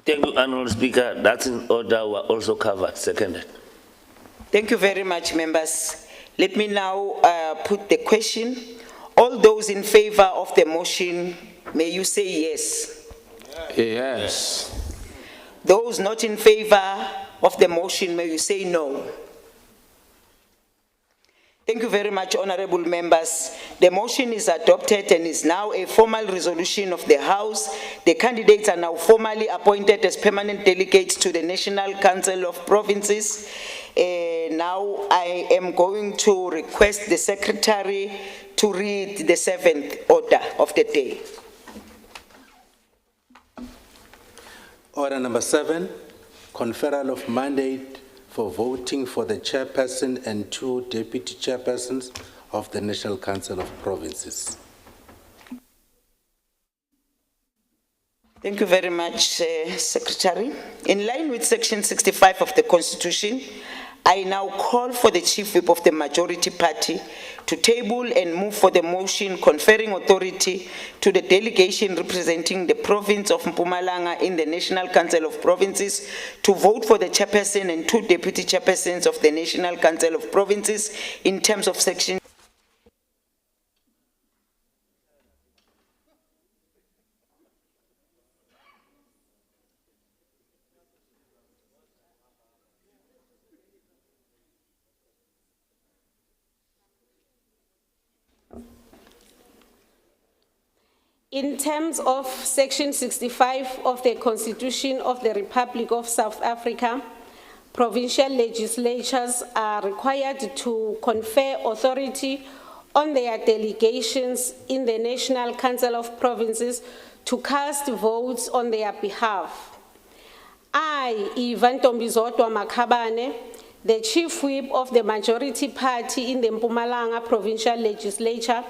Thank you, Honourable Speaker. That's in order. We're also covered. Seconded. Thank you very much, members. Let me now put the question. All those in favor of the motion, may you say yes. Yes. Those not in favor of the motion, may you say no. Thank you very much, honorable members. The motion is adopted and is now a formal resolution of the House. The candidates are now formally appointed as permanent delegates to the National Council of Provinces. Now I am going to request the Secretary to read the 7th order of the day. Order number 7, conferral of mandate for voting for the chairperson and 2 deputy chairpersons of the National Council of Provinces. Thank you very much, Secretary. In line with Section 65 of the Constitution, I now call for the Chief Whip of the Majority Party to table and move for the motion conferring authority to the delegation representing the province of Mpumalanga in the National Council of Provinces to vote for the chairperson and 2 deputy chairpersons of the National Council of Provinces in terms of Section In terms of Section 65 of the Constitution of the Republic of South Africa, provincial legislatures are required to confer authority on their delegations in the National Council of Provinces to cast votes on their behalf. I, Ivan Tombizotwa Makhabane, the Chief Whip of the Majority Party in the Mpumalanga Provincial Legislature,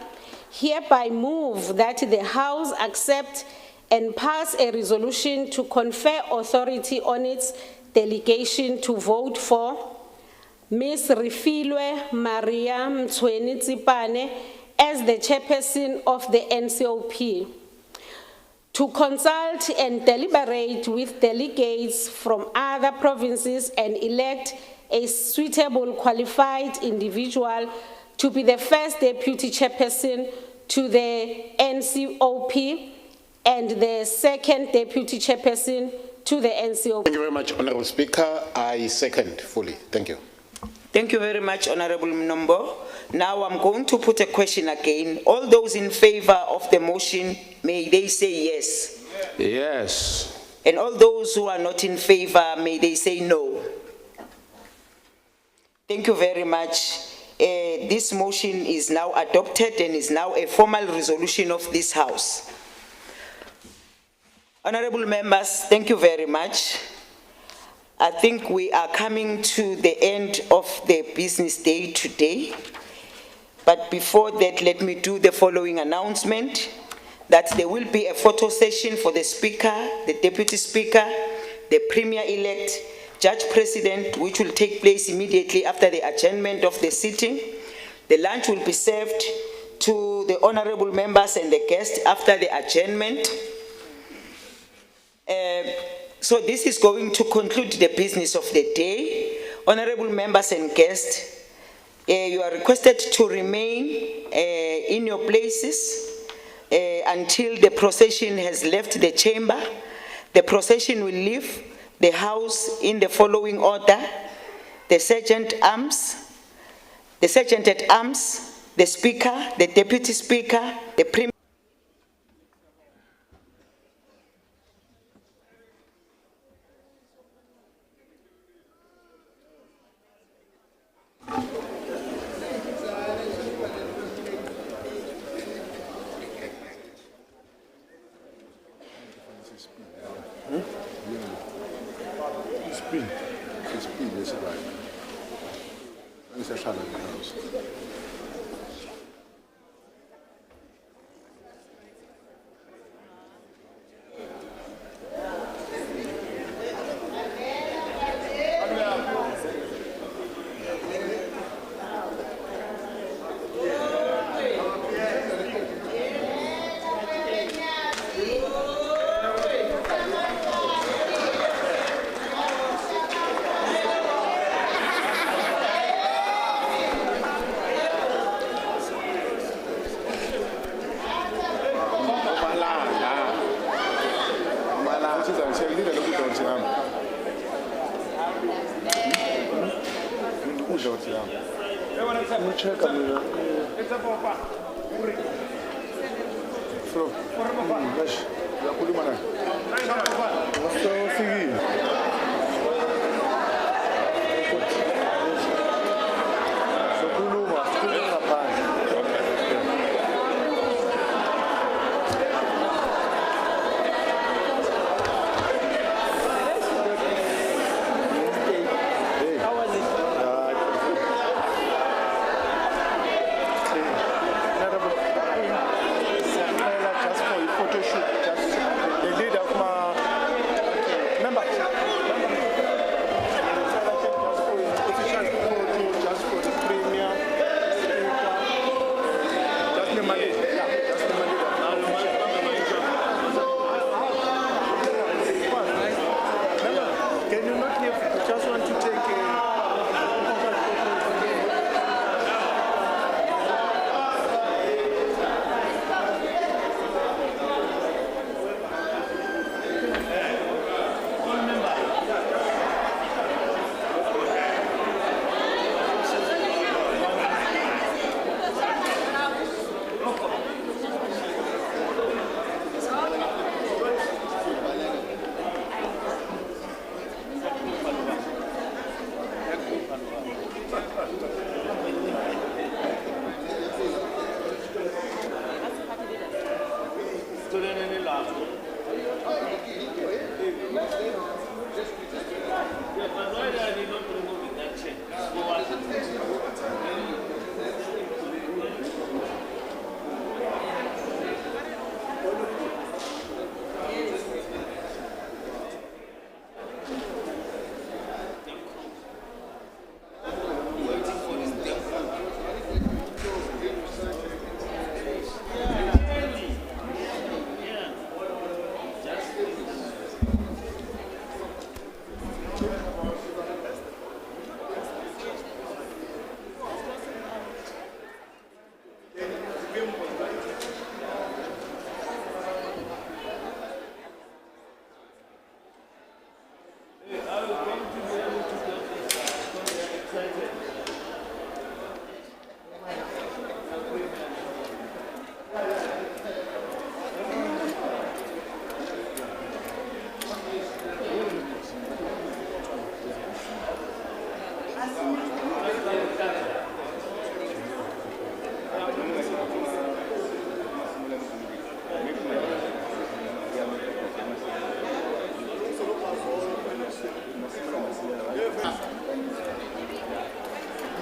hereby move that the House accept and pass a resolution to confer authority on its delegation to vote for Ms. Refilwe Maria Mtsweni Tsipane as the chairperson of the NCOP, to consult and deliberate with delegates from other provinces and elect a suitable qualified individual to be the first deputy chairperson to the NCOP and the second deputy chairperson to the NCOP. Thank you very much, Honorable Speaker. I second fully. Thank you. Thank you very much, Honorable Mnombo. Now I'm going to put a question again. All those in favor of the motion, may they say yes? Yes. And all those who are not in favor, may they say no? Thank you very much. This motion is now adopted and is now a formal resolution of this House. Honorable members, thank you very much. I think we are coming to the end of the business day today. But before that, let me do the following announcement, that there will be a photo session for the Speaker, the Deputy Speaker, the Premier-elect, Judge President, which will take place immediately after the adjournment of the sitting. The lunch will be served to the honorable members and the guests after the adjournment. So this is going to conclude the business of the day. Honorable members and guests, you are requested to remain in your places until the procession has left the chamber. The procession will leave the House in the following order: the Sergeant at Arms, the Speaker, the Deputy Speaker, the Premier.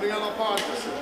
Obrigado, Pátria.